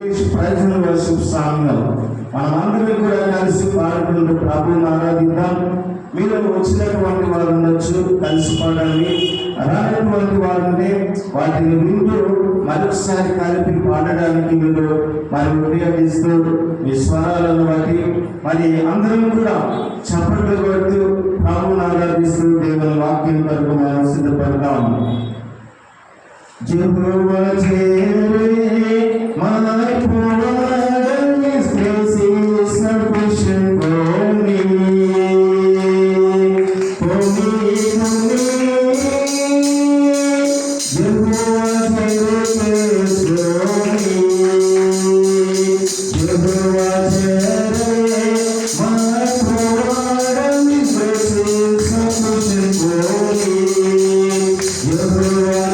ప్రజల వర్షిప్ సాంగ్లో మనమందరం కూడా కలిసి పాడుకుంటూ ప్రభువుని ఆరాధిద్దాం. మీరు వచ్చినటువంటి వారు ఉండొచ్చు, కలిసి పాడండి. రానటువంటి వారు ఉంటే వాటిని వింటూ మరొకసారి కలిపి పాడడానికి మీరు మరి ఉపయోగిస్తూ మీ స్వరాలను బట్టి మరి అందరం కూడా చప్పట్లు కొడుతూ ప్రభువుని ఆరాధిస్తూ దేవుని వాక్యం కొరకు మనం సిద్ధపడతాం. Jehovah Jireh, my provider, His grace is sufficient for me. Jehovah Jireh is for me. Jehovah Jireh, my provider, His grace is sufficient for me. Jehovah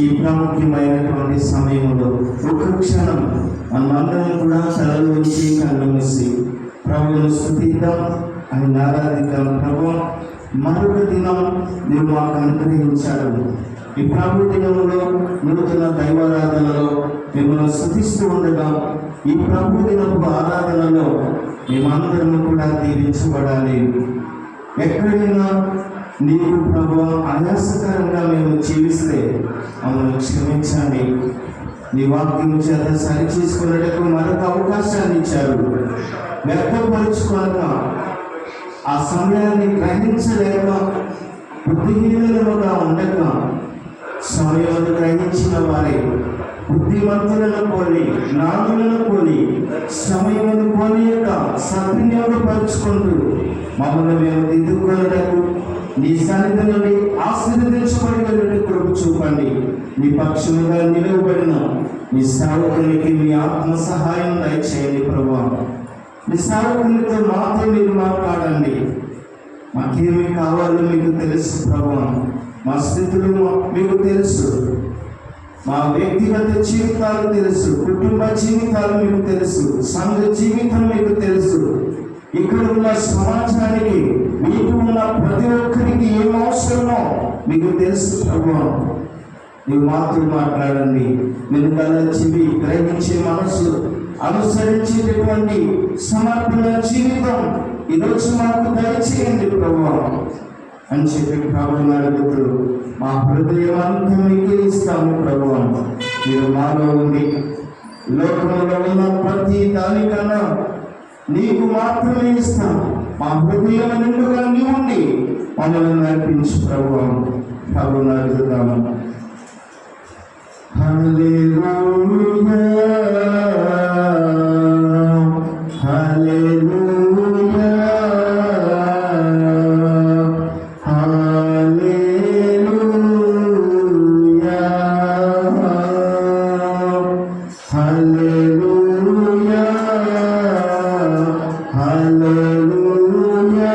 ఈ ప్రాముఖ్యమైనటువంటి సమయంలో ఒక క్షణం మనమందరం కూడా తలలు ఉంచి కళ్ళు మూసి ప్రభువును స్తుతిద్దాం, ఆయన ఆరాధిద్దాం. ప్రభు, మరొక దినం నువ్వు మాకు అనుగ్రహించాడు. ఈ ప్రభు దినంలో నూతన దైవారాధనలో మిమ్మల్ని స్తుతిస్తూ ఉండగా ఈ ప్రభు దినపు ఆరాధనలో మేమందరం కూడా దీవించబడాలి. ఎక్కడైనా నీకు ప్రభు ఆయాసకరంగా మేము జీవిస్తే మమ్మల్ని క్షమించండి. నీ వాక్యం చేత సరి చేసుకున్నట్టుకు మరొక అవకాశాన్ని ఇచ్చారు. వ్యక్తపరుచుకోక ఆ సమయాన్ని గ్రహించలేక బుద్ధిహీనులుగా ఉండక సమయాన్ని గ్రహించిన వారే బుద్ధిమంతులను పోలి జ్ఞానులను పోలి సమయమును పోనీయక సద్వినియోగపరుచుకుంటూ మమ్మల్ని మేము దిద్దుకున్నటకు నీ సన్నిధి నుండి ఆశీర్వదించబడినటువంటి కృప చూపండి. నీ పక్షముగా నిలవబడిన నీ సేవకునికి మీ ఆత్మ సహాయం దయచేయండి ప్రభువా. నీ సేవకునితో మాతో మీరు మాట్లాడండి. మాకేమి కావాలో మీకు తెలుసు ప్రభువా. మా స్థితులు మీకు తెలుసు, మా వ్యక్తిగత జీవితాలు తెలుసు, కుటుంబ జీవితాలు మీకు తెలుసు, సంఘ జీవితం మీకు తెలుసు. ఇక్కడ ఉన్న సమాజానికి మీకు ఉన్న ప్రతి ఒక్కరికి ఏం అవసరమో మీకు తెలుసు ప్రభువా. నీవు మాత్రం మాట్లాడండి. వెనుకల చెవి, గ్రహించే మనసు, అనుసరించేటటువంటి సమర్పణ జీవితం ఈరోజు మాకు దయచేయండి ప్రభువా అని చెప్పి ప్రభువుని అడుగుతూ మా హృదయం అంతా మీకే ఇస్తాము ప్రభువా. మీరు మాలో ఉండి లోకంలో ఉన్న ప్రతి దానికన్నా నీకు మాత్రమే ఇస్తాము. మా హృదయం నిండుగా నీవుండి మమ్మల్ని నడిపించు ప్రభువా. ప్రభువుని అడుగుతాము. హల్లెలూయా హల్లెలూయా హల్లెలూయా హల్లెలూయా హల్లెలూయా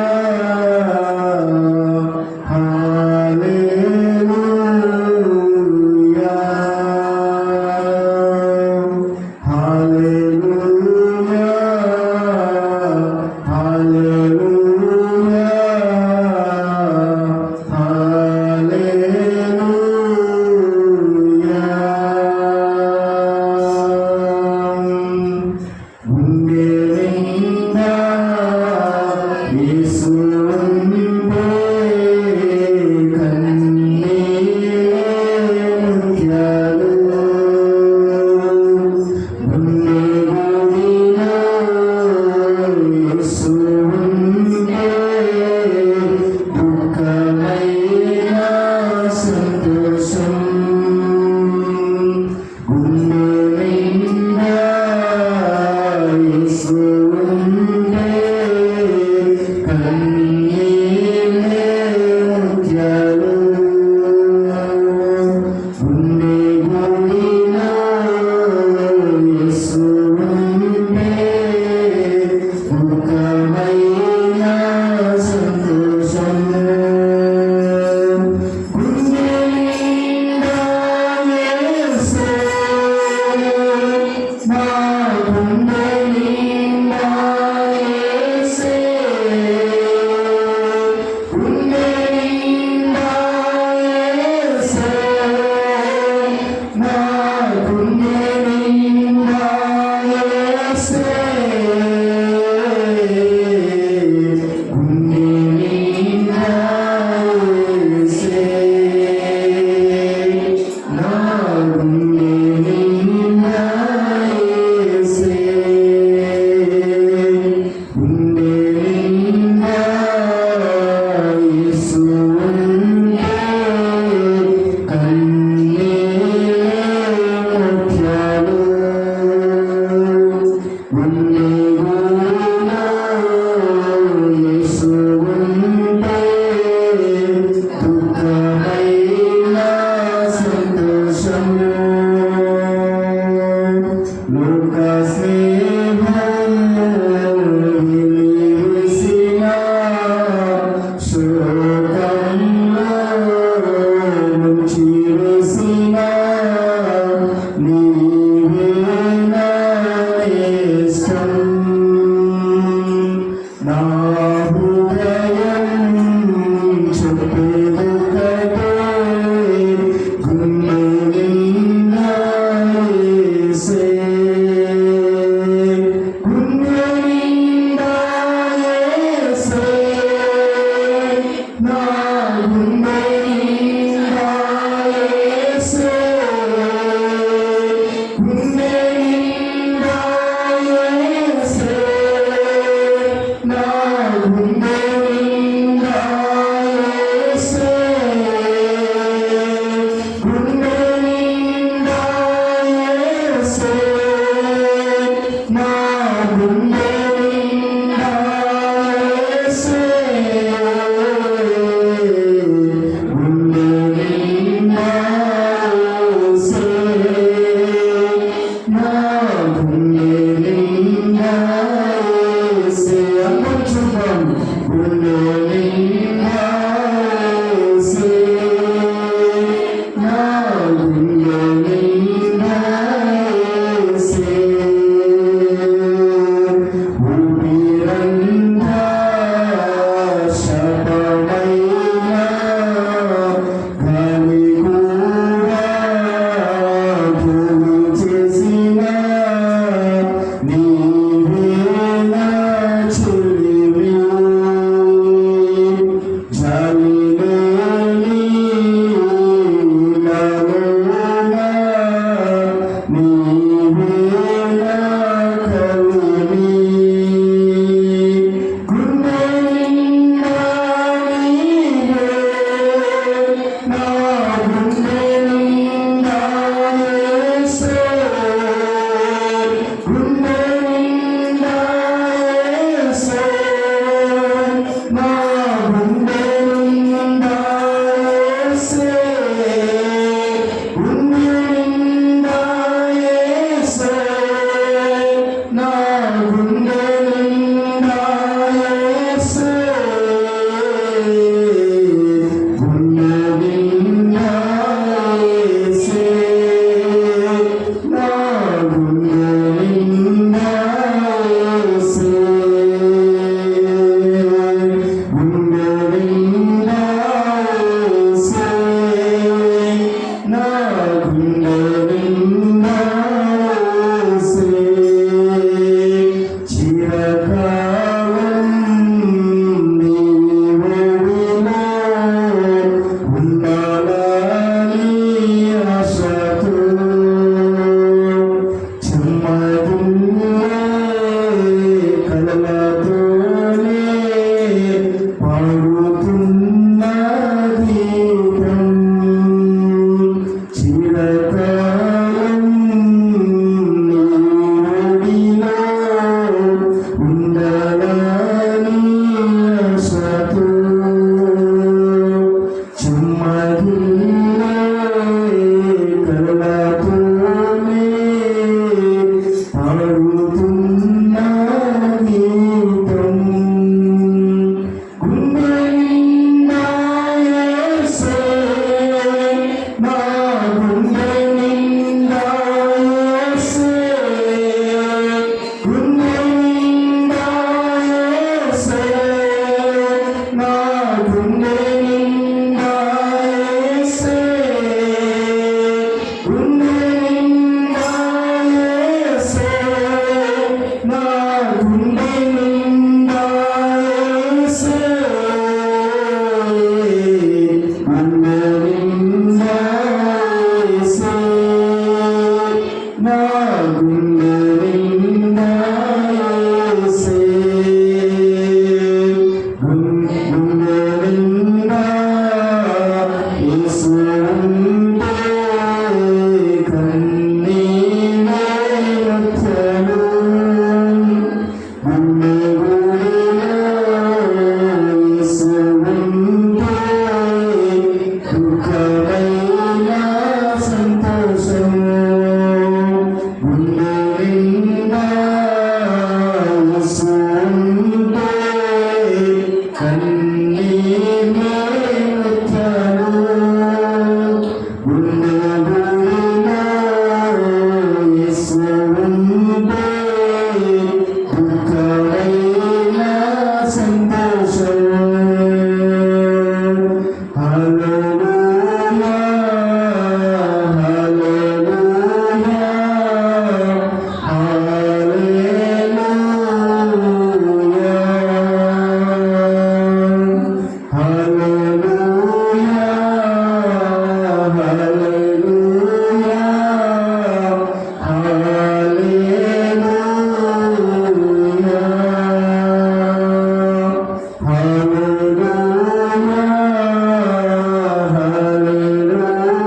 నా గుండె నిండా యేసే, గుండె నిండా యేసు ఉంటే కన్నీనే వచ్చెను, గుండె గుడిలో యేసు ఉంటే దుఃఖమైన సంతోషం, గుండె నిండా యేసు ఉంటే కన్నీనే వచ్చెను, గుండె గుడిలో యేసు ఉంటే దుఃఖమైన సంతోషం. హల్లెలూయా, హల్లెలూయా, హల్లెలూయా, హల్లెలూయా, హల్లెలూయా,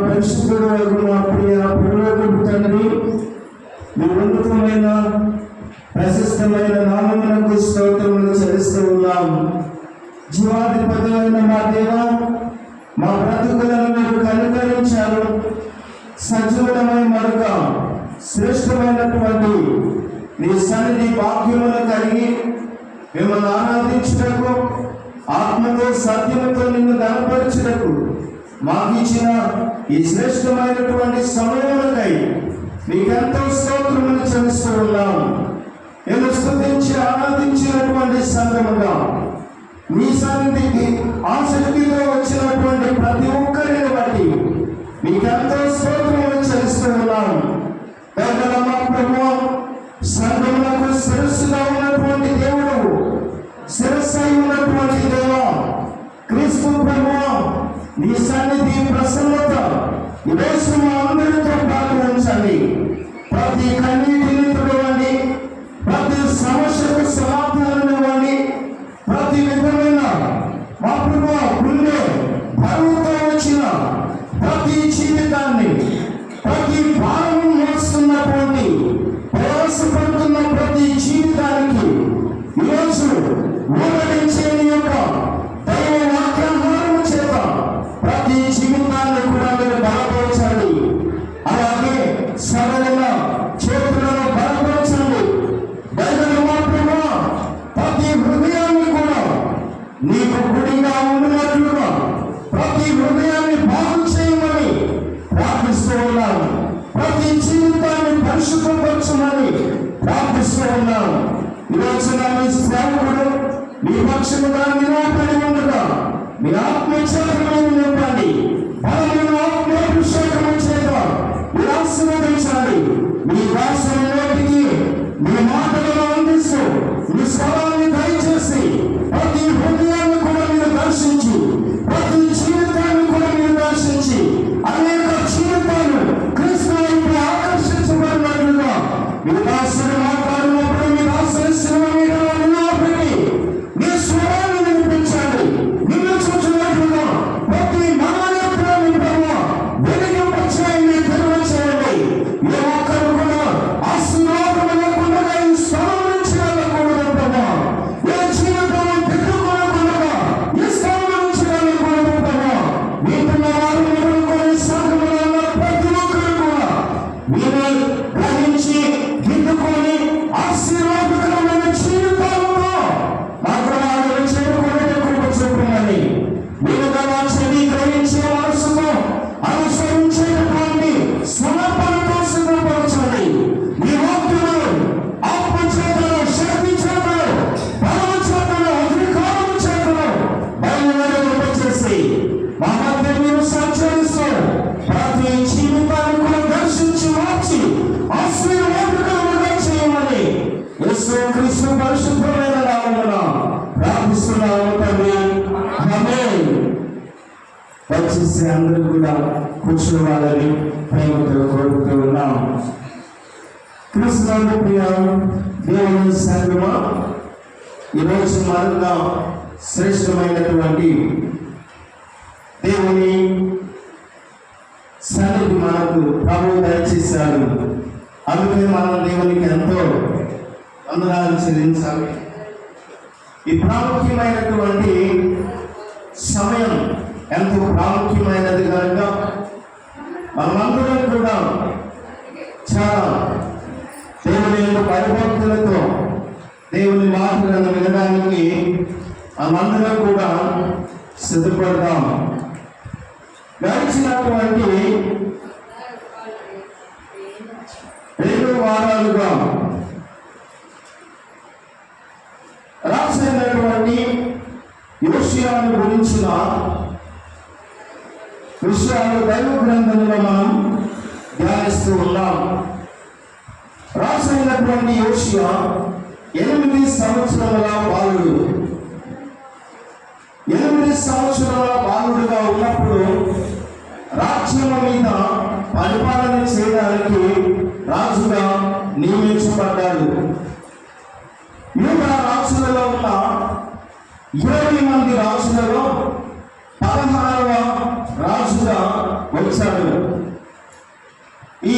పరిశుద్ధుడు మా ప్రియ పరలోకపు తండ్రి, మీ ఉన్నతమైన ప్రశస్తమైన నామమునకు స్తోత్రములు చెల్లిస్తూ ఉన్నాం. జీవాధిపతి అయిన మా దేవ, మా బ్రతుకులను మీరు కనుకరించారు. సజీవుడమై మరొక శ్రేష్టమైనటువంటి నీ సన్నిధి వాక్యమును కలిగి మిమ్మల్ని ఆరాధించుటకు, ఆత్మతో సత్యముతో నిన్ను గణపరచుటకు మాకిచ్చిన ఈ శ్రేష్టమైనటువంటి సమయములకై నీకెంతో స్తోత్రములు చెల్లిస్తూ ఉన్నాం. నేను స్తుతించి ఆరాధించినటువంటి సంఘముగా నీ సన్నిధికి ఆసక్తితో వచ్చినటువంటి ప్రతి ఒక్కరిని బట్టి నీకెంతో స్తోత్రములు చెల్లిస్తూ ఉన్నాం. మా ప్రభువా, సంఘములకు శిరస్సుగా ఉన్నటువంటి దేవుడు, శిరస్సై ఉన్నటువంటి దేవా క్రీస్తు ప్రభువా, నీ సన్నిధి ప్రసన్నత ఈరోజు మా అందరితో పాటు ఉంచండి. ప్రతి కన్నీటిని తుడవండి, ప్రతి సమస్యకు సమాధానం ఇవ్వండి, ప్రతి విధమైన మా ప్రభువా గుండె బరువుతో వచ్చిన ప్రతి జీవితాన్ని, ప్రతి భారం మోస్తున్నటువంటి ప్రయాసపడుతున్న ప్రతి జీవితానికి ఈరోజు ఊరడించే నీ యొక్క దైవ వాక్యాహారము చేత ప్రతి జీవితాన్ని కూడా మీరు బలపరచండి. అలాగే సరైన చేతులను బలపరచండి. దైవ మాత్రమా ప్రతి హృదయాన్ని కూడా నీకు గుడిగా ఉండినట్లుగా ప్రతి హృదయాన్ని బాగు చేయమని ప్రార్థిస్తూ ఉన్నాను. ప్రతి జీవితాన్ని పరిశుభ్రపరచమని ప్రార్థిస్తూ ఉన్నాను. ఈరోజు మీ సేవకుడు మీ పక్షముగా నిలబడి ఉండగా మీ ఆత్మచేతలను నింపండి. బలమైన ఆత్మాభిషేకము చేత మీరు ఆశీర్వదించండి. మీ దాసుల నోటికి మీ మాటలను అందిస్తూ మీ స్వరాన్ని దయచేసి ప్రతి హృదయాన్ని కూడా మీరు దర్శించి, ప్రతి జీవితాన్ని కూడా మీరు దర్శించి, అనేక జీవితాలు క్రీస్తు వైపు ఆకర్షించబడినట్లుగా మీ దాసులు మాట్లాడినప్పుడు మీ దాసులు శిలువ మీద నిలబెట్టి మీ స్వరాన్ని వినిపించండి. నిన్ను చూసినట్లుగా ప్రతి మనోనేత్రాన్ని వెలిగింపచేయండి, తెరవచేయండి. ఏ ఒక్కరు కూడా ఆశీర్వాదం లేకుండా ఈ స్థలం నుంచి వెళ్ళకూడదు ప్రభా. ఏ జీవితం పెట్టుకోకుండా ఈ స్థలం నుంచి వెళ్ళకూడదు ప్రభా. మీకున్న వారు ఎదుర్కొని సంఘములో ఉన్న ప్రతి ఒక్కరు కూడా మీరే గ్రహించి దిద్దుకొని ఆశీర్వాదకరమైన జీవితాలతో మాకు వాళ్ళు చేరుకునేటప్పుడు చూపుమని మీరు కదా చెవి గ్రహించే మనసుతో అనుసరించేటటువంటి సమర్పణతో సిద్ధపరచండి. మీ వాక్యము ఆత్మచేతను, శక్తి చేతను, బలము చేతను, అధికారము చేతను బయలుదేరి మా మధ్య మీరు సంచరిస్తూ ప్రతి జీవితాన్ని కూడా దర్శించి మార్చి ఆశీర్వాదకరముగా చేయమని యేసు క్రీస్తు పరిశుద్ధమైన నామమున చేస్తే అందరూ కూడా కూర్చోవాలని ప్రేమతో కోరుతూ ఉన్నాం. క్రీస్తునందు ప్రియ దేవుని సంగమా, ఈరోజు మరొక శ్రేష్టమైనటువంటి దేవుని సన్నిధి మనకు ప్రభువు దయచేశాడు. అందుకే మనం దేవునికి ఎంతో వందనాలు చెల్లించాలి. ఈ ప్రాముఖ్యమైనటువంటి సమయం ఎంతో ప్రాముఖ్యమైనది కనుక మనమందరం కూడా చాలా దేవుని యొక్క భయభక్తులతో దేవుని మాటలను వినడానికి మనమందరం కూడా సిద్ధపడదాం. గడిచినటువంటి 2 వారాలుగా రాసినటువంటి యోషియాను గురించిన విషయాలు దైవ గ్రంథంలో మనం ధ్యానిస్తూ ఉన్నాం. రాసినటువంటి యోషియా 8 సంవత్సరముల బాలుడు. 8 సంవత్సరాల బాలుడుగా ఉన్నప్పుడు రాజ్యం మీద పరిపాలన చేయడానికి రాజుగా నియమించబడ్డాడు. యూదా రాజులలో ఉన్న 20 మంది రాజులలో 16వ రాజుగా వచ్చాడు. ఈ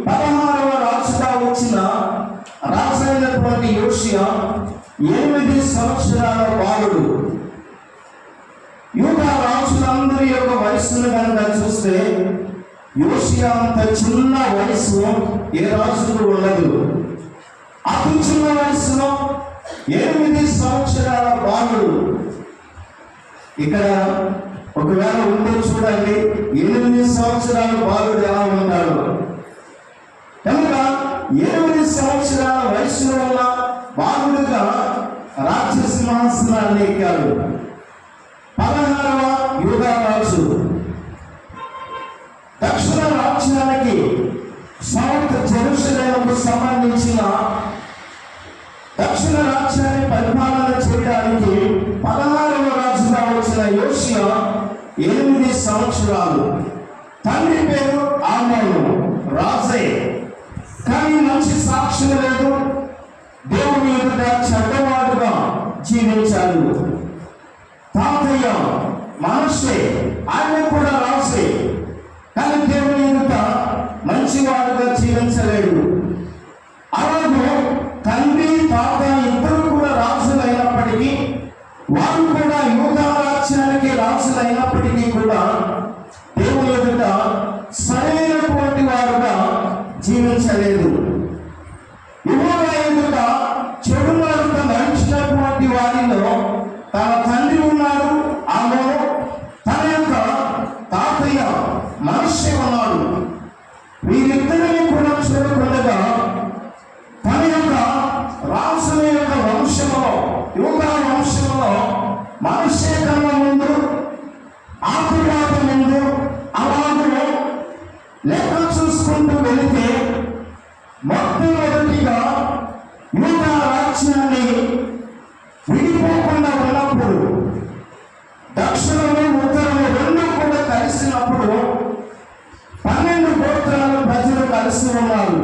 16వ రాజుగా వచ్చిన రాజైనటువంటి యోషియా 8 సంవత్సరాల బాలుడు. యూదా రాజులందరి యొక్క వయస్సును కనుక చూస్తే యోషియా అంత చిన్న వయసు ఏ రాజుకు ఉండదు. అతి చిన్న వయసులో 8 సంవత్సరాల బాలుడు. ఇక్కడ ఒకవేళ ఉంటే చూడండి, 8 సంవత్సరాల బాలుడు ఎలా ఉంటాడు. కనుక 8 సంవత్సరాల వయసులో ఉన్న బాలుడుగా రాజ్య సింహాసనాన్ని ఎక్కాడు. 16వ యూదా రాజు దక్షిణ రాజ్యానికి సౌత్ జెరూసలేముకు సంబంధించిన దక్షిణ రాజ్యాన్ని పరిపాలన చేయడానికి 16వ రాజుగా వచ్చిన యోషియా 8 సంవత్సరాలు. తండ్రి పేరు ఆమోను, రాజే. కానీ మంచి సాక్ష్యం లేదు. దేవుని ఎదుట చెడ్డవాడుగా జీవించాడు. తాతయ్య మనషే, ఆయన కూడా రాజే, కానీ దేవుని ఎదుట మంచివాడుగా జీవించలేడు. అలాగే తండ్రి తాత ఇద్దరు కూడా రాజులైనప్పటికీ, వారు కూడా యూదా రాజ్యానికి రాజులైనప్పటికీ కూడా దేవుని ఎదుట సరైనటువంటి వారుగా జీవించలేదు. యెహోవా ఎదుట చెడు మార్గ నడిచినటువంటి వారిలో తన తండ్రి ఉన్నాడు, ఆమోను. తన యొక్క తాతయ్య మనష్షే ఉన్నాడు. వీరిద్దరిని కూడా చూడకుండా తన యొక్క రాజుల యొక్క వంశంలో, యూదా వంశంలో మనష్షే కన్నా ముందు, ఆ తరువాత ముందు అలాగే లెక్క చూసుకుంటూ వెళితే మొట్టమొదటిగా యూదా రాజ్యాన్ని విడిపోకుండా ఉన్నప్పుడు, దక్షిణము ఉత్తరము 2 కూడా కలిసినప్పుడు 12 గోత్రాల ప్రజలు కలిసి ఉన్నారు.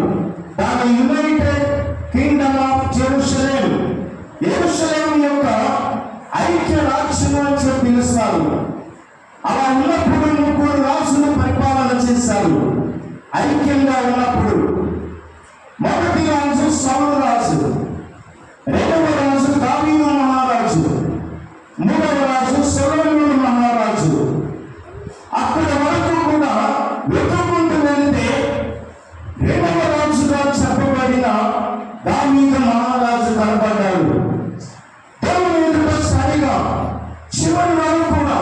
దాని యునైటెడ్ కింగ్డమ్ ఆఫ్ జెరూసలేం, యెరూషలేం యొక్క ఐక్య రాజ్యం అని పిలుస్తారు. అలా ఉన్నప్పుడు 3 రాజులు పరిపాలన చేశారు. ఐక్యంగా ఉన్నప్పుడు మొదటి రాజు సౌలు రాజు, 2వ రాజు దావీదు మహారాజు, 3వ రాజు సొలొమోను మహారాజు. అక్కడ వరకు కూడా వెతుక్కుంటూ వెళితే 2వ రాజుగా చెప్పబడిన దావీదు మహారాజు కనబడ్డాడు. దేవుని ఎదుట సరిగా చివరి వరకు కూడా,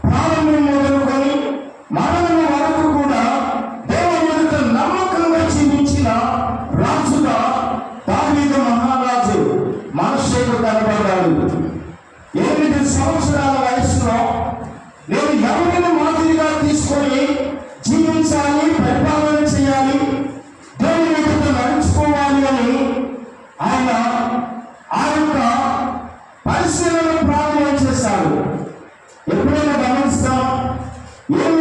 ప్రారంభం మొదలుకొని మరణం వరకు కూడా దేవుని ఎదుట నమ్మకంగా జీవించిన రాజుగా దావీదు మహారాజు మనష్షేకు కనబడ్డాడు. 8 సంవత్సరాల వయసులో నేను ఎవరిని మాదిరిగా తీసుకొని జీవించాలి, పరిపాలన చేయాలి, దేవుని ఎదుట నడుచుకోవాలి అని ఆయన ఆ యొక్క పరిశీలన ప్రారంభం చేశాడు. ఎప్పుడైనా గమనిస్తాం, 7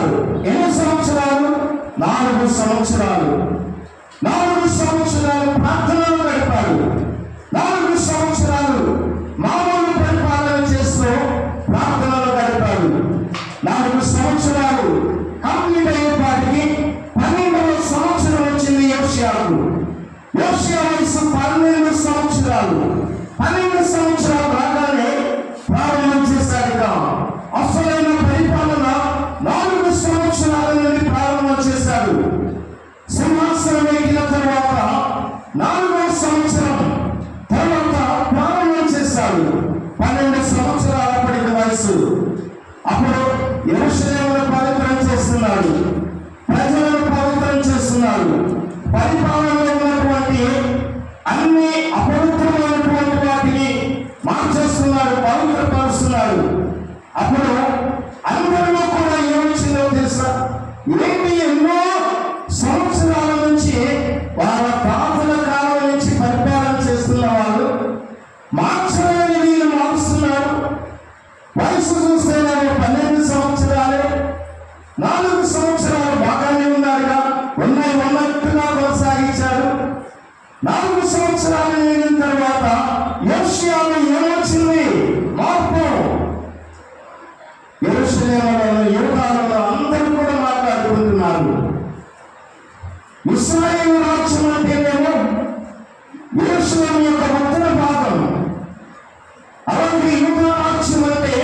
చేశారు. ఎన్ని సంవత్సరాలు? 4 సంవత్సరాలు. 4 సంవత్సరాలు ప్రార్థనలు గడిపాడు. 4 సంవత్సరాలు మామూలు పరిపాలన చేస్తూ ప్రార్థనలు గడిపాడు. 4 సంవత్సరాలు కంప్లీట్ అయ్యేపాటికి 12వ సంవత్సరం వచ్చింది యోషియాకు. యోషియా వయసు 12 సంవత్సరాలు. 12 సంవత్సరాలు రాగానే ప్రారంభం చేశాడుగా. అసలైన పరిపాలన 4 సంవత్సరాల నుండి ప్రారంభం చేశాడు. సింహాసనం ఎక్కిన తర్వాత 4వ సంవత్సరం తర్వాత ప్రారంభం చేశాడు. 12 సంవత్సరాల పడిన వయసు. అప్పుడు యెరూషలేమును పవిత్రం చేస్తున్నాడు, ప్రజలను పవిత్రం చేస్తున్నాడు. పరిపాలనలో ఉన్నటువంటి అన్ని అపవిత్రమైనటువంటి వాటిని మార్చేస్తున్నాడు, పవిత్రపరుస్తున్నాడు. అప్పుడు అందరిలో కూడా ఏమొచ్చిందో తెలుసా? ఏంటి, ఎన్నో సంవత్సరాల నుంచి వాళ్ళ తాతల కాలం నుంచి పరిపాలన చేస్తున్న వాళ్ళు మార్చలేని వీళ్ళు మారుస్తున్నారు. వయసు చూస్తే 12 సంవత్సరాలే. 4 సంవత్సరాలు బాగానే ఉన్నారుగా, ఉన్నట్టుగా కొనసాగించారు. 4 సంవత్సరాలు అయిన తర్వాత యోషియాలో ఏమొచ్చింది? మార్పు. యెరూషలేములో, యూదాలో అందరూ కూడా మాట్లాడుకుంటున్నారు. ఇశ్రాయేలు రాజ్యం అంటేనేమో యెరూషలేము యొక్క ఉత్తర భాగం, అలాగే యూదా రాజ్యం అంటే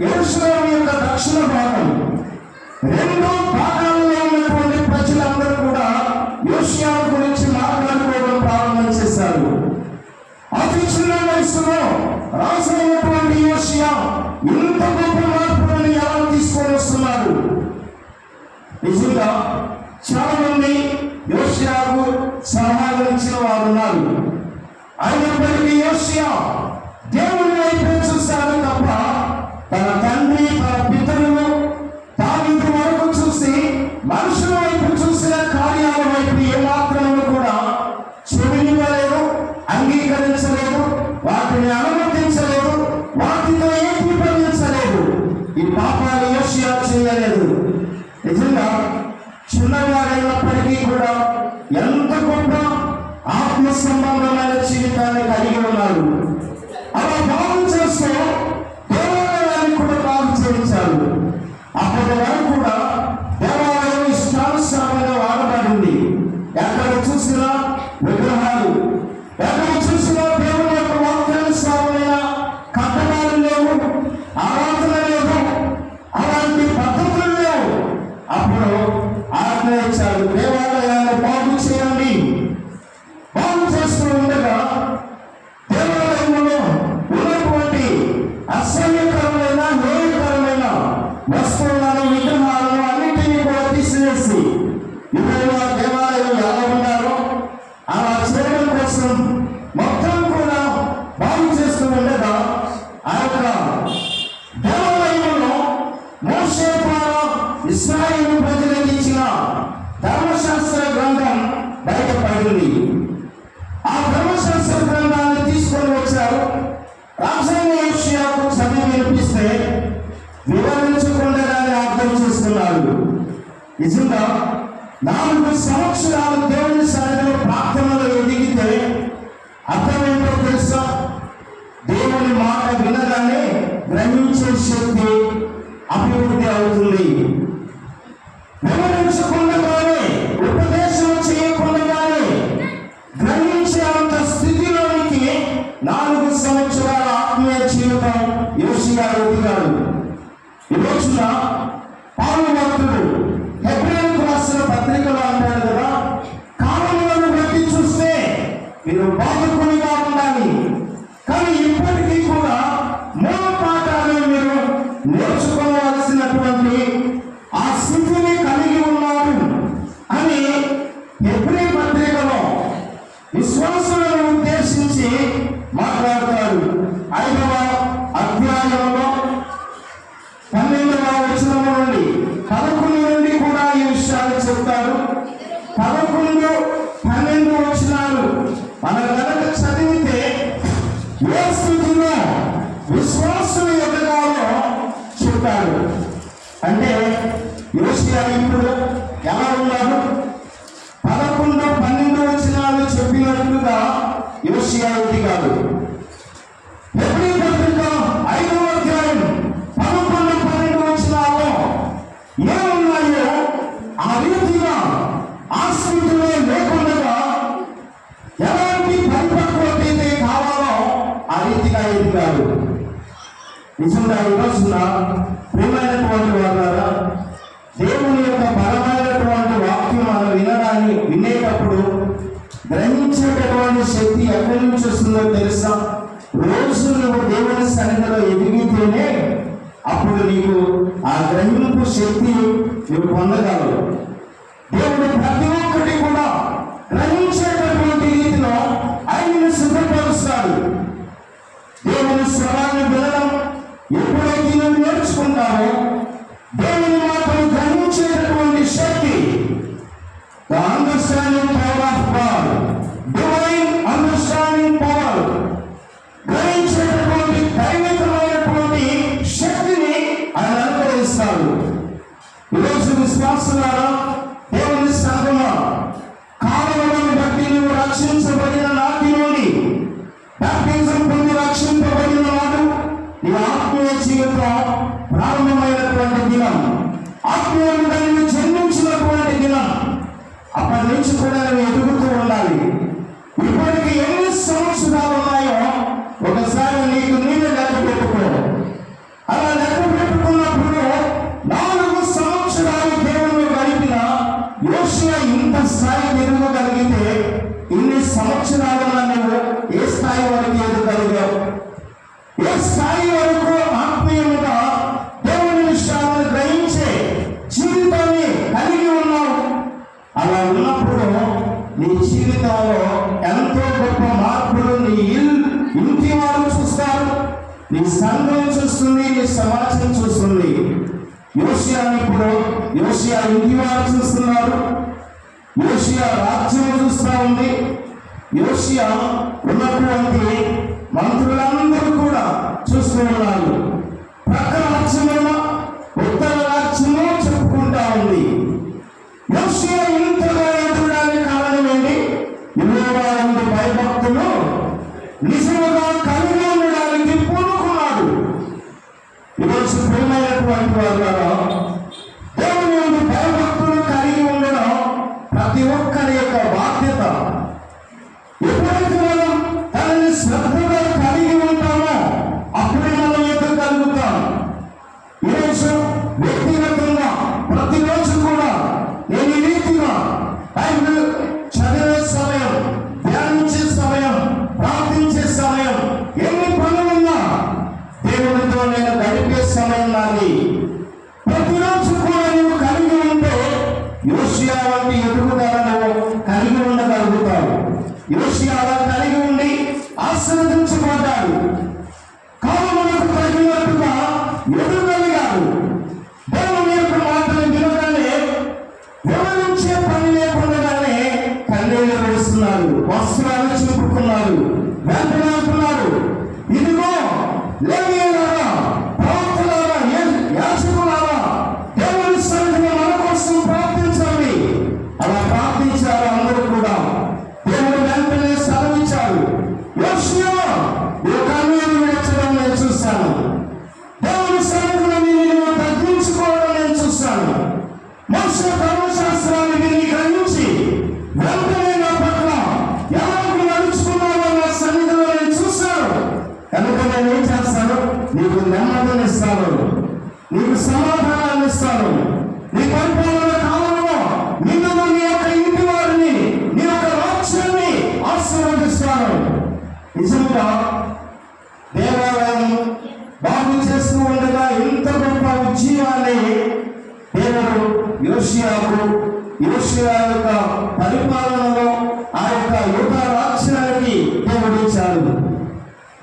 యెరూషలేము యొక్క దక్షిణ భాగం. 2 భాగాల్లో ఉన్నటువంటి ప్రజలందరూ కూడా యోషియా గురించి మాట్లాడుకోవడం ప్రారంభం చేశారు. అతి చిన్న వయసులో రాజైనటువంటి యోషియా ఇంత గొప్ప మార్పులను ఎలా తీసుకొని వస్తున్నారు? నిజంగా చాలా మంది యోషియాకు సహాయించిన వారు ఉన్నారు. అయినప్పటికీ యోషియా దేవుని వైపు చూశాడు తప్ప తన తండ్రి, తన పితరులు దావీదు వరకు చూసి మనుషుల వైపు చూసిన కార్యాల వైపు ఏమాత్రము కూడా చెవినివ్వలేదు, అంగీకరించలేదు, వాటిని అనుమతించలేదు, వాటితో ఏకీభవించలేదు. ఈ పాపాలు యోషియా చేయలేదు. నిజంగా చిన్నవాడైనప్పటికీ కూడా ఎంత గొప్ప ఆత్మ సంబంధమైన జీవితాన్ని కలిగి ఉన్నారు. అలా బాగు చేస్తూ దేవాలయాన్ని కూడా బాగు చేయించారు. అప్పటి వరకు కూడా దేవాలయం ఇష్టానుసారంగా వాడబడింది. ఎక్కడ చూసినా విగ్రహాలు, ఎక్కడ చూసినా దేవుని యొక్క వాక్యానుసారమైన కట్టడాలు లేవు, ఆరాధన లేదు, అలాంటి పద్ధతులు లేవు. అప్పుడు ఆజ్ఞ ఇచ్చారు, దేవాలయాన్ని బాగు చేయండి. బాగు చేస్తూ ఉండగా దేవాలయంలో ఉన్నటువంటి అసహ్యకరమైన, హేయకరమైన వస్తువులను, విగ్రహాలను అన్నింటినీ కూడా తీసివేసి ఇవాళ దేవాలయం ఎలా ఉన్నారో అలా చేయడం కోసం మొత్తం కూడా బాగు చేస్తూ ఉండగా ఆ యొక్క దేవాలయంలో మోషే ద్వారా ఇశ్రాయేలు ప్రజలకు ఇచ్చిన ధర్మశాస్త్ర గ్రంథం బయటపడింది. ఆ ధర్మశాస్త్ర గ్రంథాన్ని తీసుకొని వచ్చారు. రాజైన యోషియాకు చదివి వినిపిస్తే వివరించకుండానే అర్థం చేసుకున్నారు. నిజంగా 4 సంవత్సరాలు దేవుని సన్నిధిలో ప్రార్థనలో ఎదిగితే అర్థమేంటో తెలుసా? దేవుని మాట వినగానే గ్రహించే శక్తి అభివృద్ధి అవుతుంది. వివరించకుండానే, ఉపదేశం చేయకుండానే గ్రహించే అంత స్థితిలోనికి 4 సంవత్సరాల ఆత్మీయ జీవితం యోషియా ఎదిగాడు. ఈ రోజున పౌలు భక్తుడు హెబ్రీయులకు రాసిన పత్రికలో అంటాడు కదా, కాలంలో బట్టి చూస్తే మీరు బాధకునిగా ఉండాలి, కానీ ఇప్పటికీ కూడా మూల పాఠాలు మీరు నేర్చుకోవాల్సినటువంటి ఆ స్థితిని కలిగి ఉన్నారు అని హెబ్రీ పత్రికలో విశ్వాసులను ఉద్దేశించి మాట్లాడతారు. 5వ అధ్యాయంలో 12వ వచనం నుండి 11 నుండి కూడా ఈ విషయాలు చెప్తారు. 11, 12 వచనాలు మన కనుక చదివితే ఏ స్థితిలో విశ్వాసులు ఎదగాలో చెప్తారు. అంటే యోషియా యోషియా ఇప్పుడు ఎలా ఉన్నారు? 11, 12 వచనాలు చెప్పినట్లుగా యోషియా కాదు. హెబ్రీ పత్రిక 5వ అధ్యాయం 11, 12 వచనాల్లో ఏమున్నాయో ఆ రీతిగా ఆశ్రితులే లేకుండా ఎలాంటి పరిపక్వత అయితే కావాలో ఆ రీతిగా ఎదిగారు. నిజంగా ఈ రోజున ప్రియమైనటువంటి వారు, దేవుని యొక్క బలమైనటువంటి వాక్యం మనం వినేటప్పుడు గ్రహించేటటువంటి శక్తి ఎక్కడి నుంచి వస్తుందో తెలుసా? రోజు నువ్వు దేవుని సన్నిధిలో ఎదిగితేనే అప్పుడు నీకు ఆ గ్రహింపు శక్తి నువ్వు పొందగలవు. దేవుడు ప్రతి ఒక్కటి కూడా గ్రహించేటటువంటి రీతిలో ఆయనను సిద్ధపరుస్తాడు. దేవుని స్వరాన్ని వినడం ఎప్పుడైతే నువ్వు నేర్చుకుంటావో దేవుని మాటలు గ్రహించేటటువంటి శక్తి, the understanding power of God, divine understanding power, గ్రహించేటటువంటి దైవికమైనటువంటి శక్తిని ఆయన అనుగ్రహిస్తాడు. ఈరోజు విశ్వాసులారా, దేవుని సంఘమా, కాలములను బట్టి నువ్వు రక్షించబడిన నాటి నుండి బాప్టిజం పొంది రక్షింపబడిన వాడు నీ ఆత్మీయ జీవితం ప్రారంభమైనటువంటి దినం, ఆత్మీయంగా నువ్వు జన్మించినటువంటి దినం. అప్పటి నుంచి కూడా నువ్వు ఎదుగుతూ ఉండాలి. ఇప్పటికి ఎన్ని సంవత్సరాలు ఉన్నాయో ఒకసారి నీకు నీవే లెక్క పెట్టుకో. అలా లెక్క పెట్టుకున్నప్పుడు 4 సంవత్సరాలు దేవుని గడిపిన యోషియా ఇంత స్థాయి ఎదగగలిగితే ఇన్ని సంవత్సరాలుగా నువ్వు ఏ స్థాయి వరకు ఎదగలిగావు? ఏ స్థాయి వరకు ఆత్మీయంగా దేవుని విషయాలను గ్రహించే జీవితాన్ని కలిగి ఉన్నావు? అలా ఉన్నప్పుడు నీ జీవితంలో ఎంతో గొప్ప మార్పులు నీ ఇంటి వారు చూస్తారు, నీ సంఘం చూస్తుంది, నీ సమాజం చూస్తుంది. యోషియా ఇంటి వారు చూస్తున్నారు, యోషియా రాజ్యం చూస్తూ ఉంది. యోషియా ఉన్నటువంటి మంత్రులందరూ కూడా చూస్తూ ఉన్నారు. ప్రక్క రాజ్యమైన ఉత్తర రాజ్యము చెప్పుకుంటా ఉంది. యోషియా ఇంతగా ఎదురడానికి కారణం ఏంటి? యెహోవా యందు భయభక్తులు నిజముగా కలిగి ఉండడానికి పూనుకున్నాడు. ఈరోజు ప్రియమైనటువంటి వారు, దేవుని యందు భయభక్తులు కలిగి ఉండడం ప్రతి ఒక్కరి యొక్క బాధ్యత. ఎప్పుడైతే మనం తనని శ్రద్ధగా కలిగి ఉంటామో అప్పుడే మనం ఎదగలుగుతాం. ఈరోజు వ్యక్తిగతంగా ప్రతిరోజు కూడా నేను ఈ రీతిగా బైబిల్ చదివే సమయం, ధ్యానించే సమయం, ప్రార్థించే సమయం, ఎన్ని పనులున్నా దేవునితో నేను గడిపే సమయం నాది. ప్రతిరోజు కూడా నువ్వు కలిగి ఉంటే యోషియా వంటి ఎదుగుదలను కలిగి ఉండగలుగుతావు. యోషియా అలా కలిగి ఉండి ఆశీర్వదించబడ్డాడు. కాలమునకు తగినట్టుగా ఎదుగలిగాడు. దేవుని యొక్క మాటలు వినగానే వివరించే పని లేకుండానే కన్నీళ్లు వేస్తున్నారు, వస్త్రాలు చూపుకున్నారు, వెంటనే అంటున్నారు, ఇదిగో లేవీయులారా, ప్రవక్తలారా, యాజకులారా, దేవుని సన్నిధిలో మన కోసం ప్రార్థించండి. అలా ప్రార్థించారు అందరూ కూడా. దేవుడు వెంటనే సెలవిచ్చాడు, యోషియా నువ్వు కన్నీరు విడచడం నేను చూశాను, దేవుని సన్నిధిలో నేను తగ్గించుకోవడం నేను చూశాను. మోషే ధర్మశాస్త్రాన్ని విని గ్రహించి వెంటనే నా పట్ల ఎలా నడుచుకున్నావో నా సన్నిధిలో నేను చూశాను. కనుక నేను ఏం చేస్తాను? నీకు నెమ్మదిని ఇస్తాను, నీకు సమాధానాన్ని ఇస్తాను. నీ పరిపాలన కాలంలో నిన్ను, నీ యొక్క ఇంటి వారిని, నీ యొక్క రాజ్యాన్ని ఆశీర్వదిస్తాను. నిజంగా దేవాలయం బాగు చేస్తూ ఉండగా ఇంత గొప్ప ఉద్యమాన్ని దేవుడు యోషియా యొక్క పరిపాలనలో ఆ యొక్క యూద రాజ్యానికి దేవుడు ఇచ్చాడు.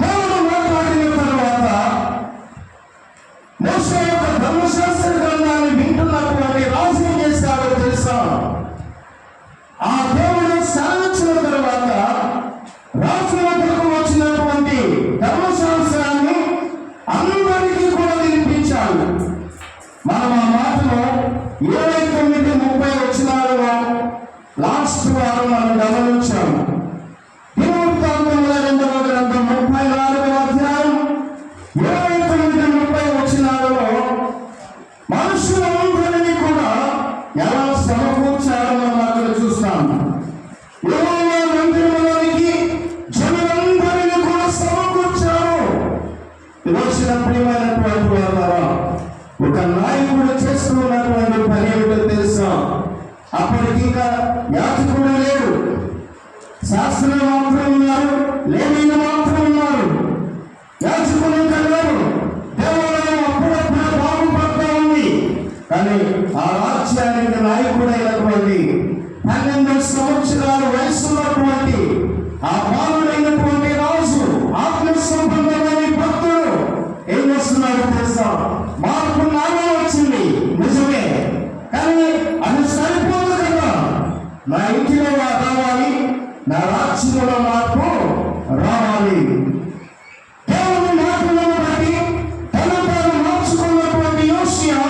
దేవుడు మాట్లాడిన తర్వాత మోషే యొక్క ధర్మశాస్త్ర గ్రంథాన్ని వింటున్నటువంటి రాజు ఏం చేస్తాడో తెలుసా? ఆ దేవుడు సెలవిచ్చిన తర్వాత రాజు వద్దకు వచ్చినటువంటి ధర్మశాస్త్రాన్ని అందరికీ కూడా వినిపించాడు. మనం ఆ మాటలో ఏదైతే లాస్ట్ వారం మనం గమనించాము. దినవృత్తాంతముల 2వ గ్రంథం 34వ అధ్యాయం 29-30 వచనాలలో మనుషులందరినీ కూడా ఎలా సమకూర్చారో మనం అక్కడ చూస్తాము. యెహోవా మందిరంలోనికి జనులందరినీ కూడా సమకూర్చారు. వచ్చిన ప్రియమైనటువంటి వారా, ఒక నాయకుడు చేస్తున్నటువంటి పని ఏమిటో తెలుసా? అప్పటికి ఇంకా యాజకుడు లేడు, శాస్త్రులు మాత్రం ఉన్నారు, లేవీయులు మాత్రం ఉన్నారు, యాజకులు ఇంకా లేరు. దేవాలయం అప్పుడప్పుడు బాగుపడతా ఉంది. కానీ ఆ రాజ్యానికి నాయకుడైనటువంటి 12 సంవత్సరాల వయసున్నటువంటి ఆ బాలుడైనటువంటి రాజు, ఆత్మ సంబంధమైన భక్తుడు ఏం చేస్తున్నాడు తెలుసా? మార్పు నాలో వచ్చింది నిజమే, కానీ అది సరిపోదు కదా. నా ఇంటిలో రావాలి, నా రాజ్యంలో మార్పు రావాలి. దేవుని మార్పులను బట్టి తను తాను మార్చుకున్నటువంటి యోషియా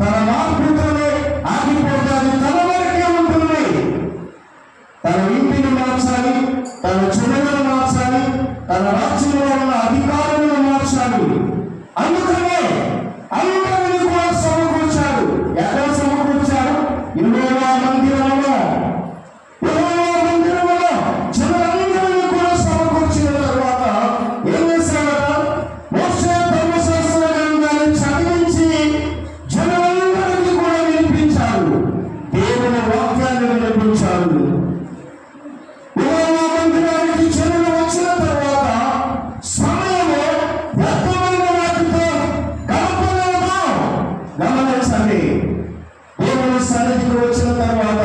తన మార్పుతోనే ఆగిపోతాది, తన వరకే ఉంటుంది. తన ఇంటిని మార్చాలి, తన జనులను మార్చాలి, తన రాజ్యంలో ఉన్న అధికారులను మార్చాలి. అందుకనే అందరినీ కూడా సమకూర్చాడు. ఎక్కడ సమకూర్చాడు? యెహోవా మందిరంలో. యెహోవా మందిరంలో జనులందరినీ కూడా సమకూర్చిన తర్వాత ఏం చేశాడట? మోషే ధర్మశాస్త్ర గ్రంథాన్ని చదివించి జనులందరికీ కూడా వినిపించాడు. దేవుని వాక్యాన్ని వినిపించాడు. యెహోవా మందిరానికి జనులు వచ్చిన తర్వాత సమయము వ్యర్థమైన వాటితో గడపలేదు. గమనించండి, దేవుని సన్నిధికి వచ్చిన తర్వాత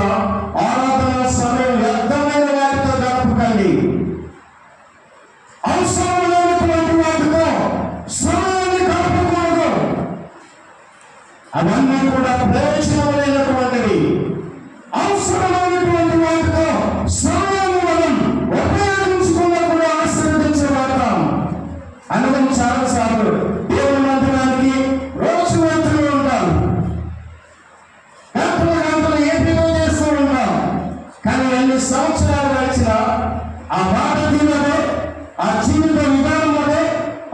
ఆరాధన సమయం వ్యర్థమైన వాటితో గడపకండి. అవసరం లేనటువంటి వాటితో సమయాన్ని గడపకూడదు. అవన్నీ కూడా ప్రయోజనం లేనటువంటివి. అవసరమైనటువంటి వాటితో సమయాన్ని మనం ఉపయోగించుకున్నప్పుడు ఆశీర్వదించబడతాం. అందుకని చాలాసార్లు దేవుని మందిరానికి రోజు వెళ్తూ ఉంటాం, గంటలు ఏపీలో చేస్తూ ఉంటాం. కానీ ఎన్ని సంవత్సరాలు గడిచినా ఆ మాట తీరదే, ఆ జీవిత విధానం అదే,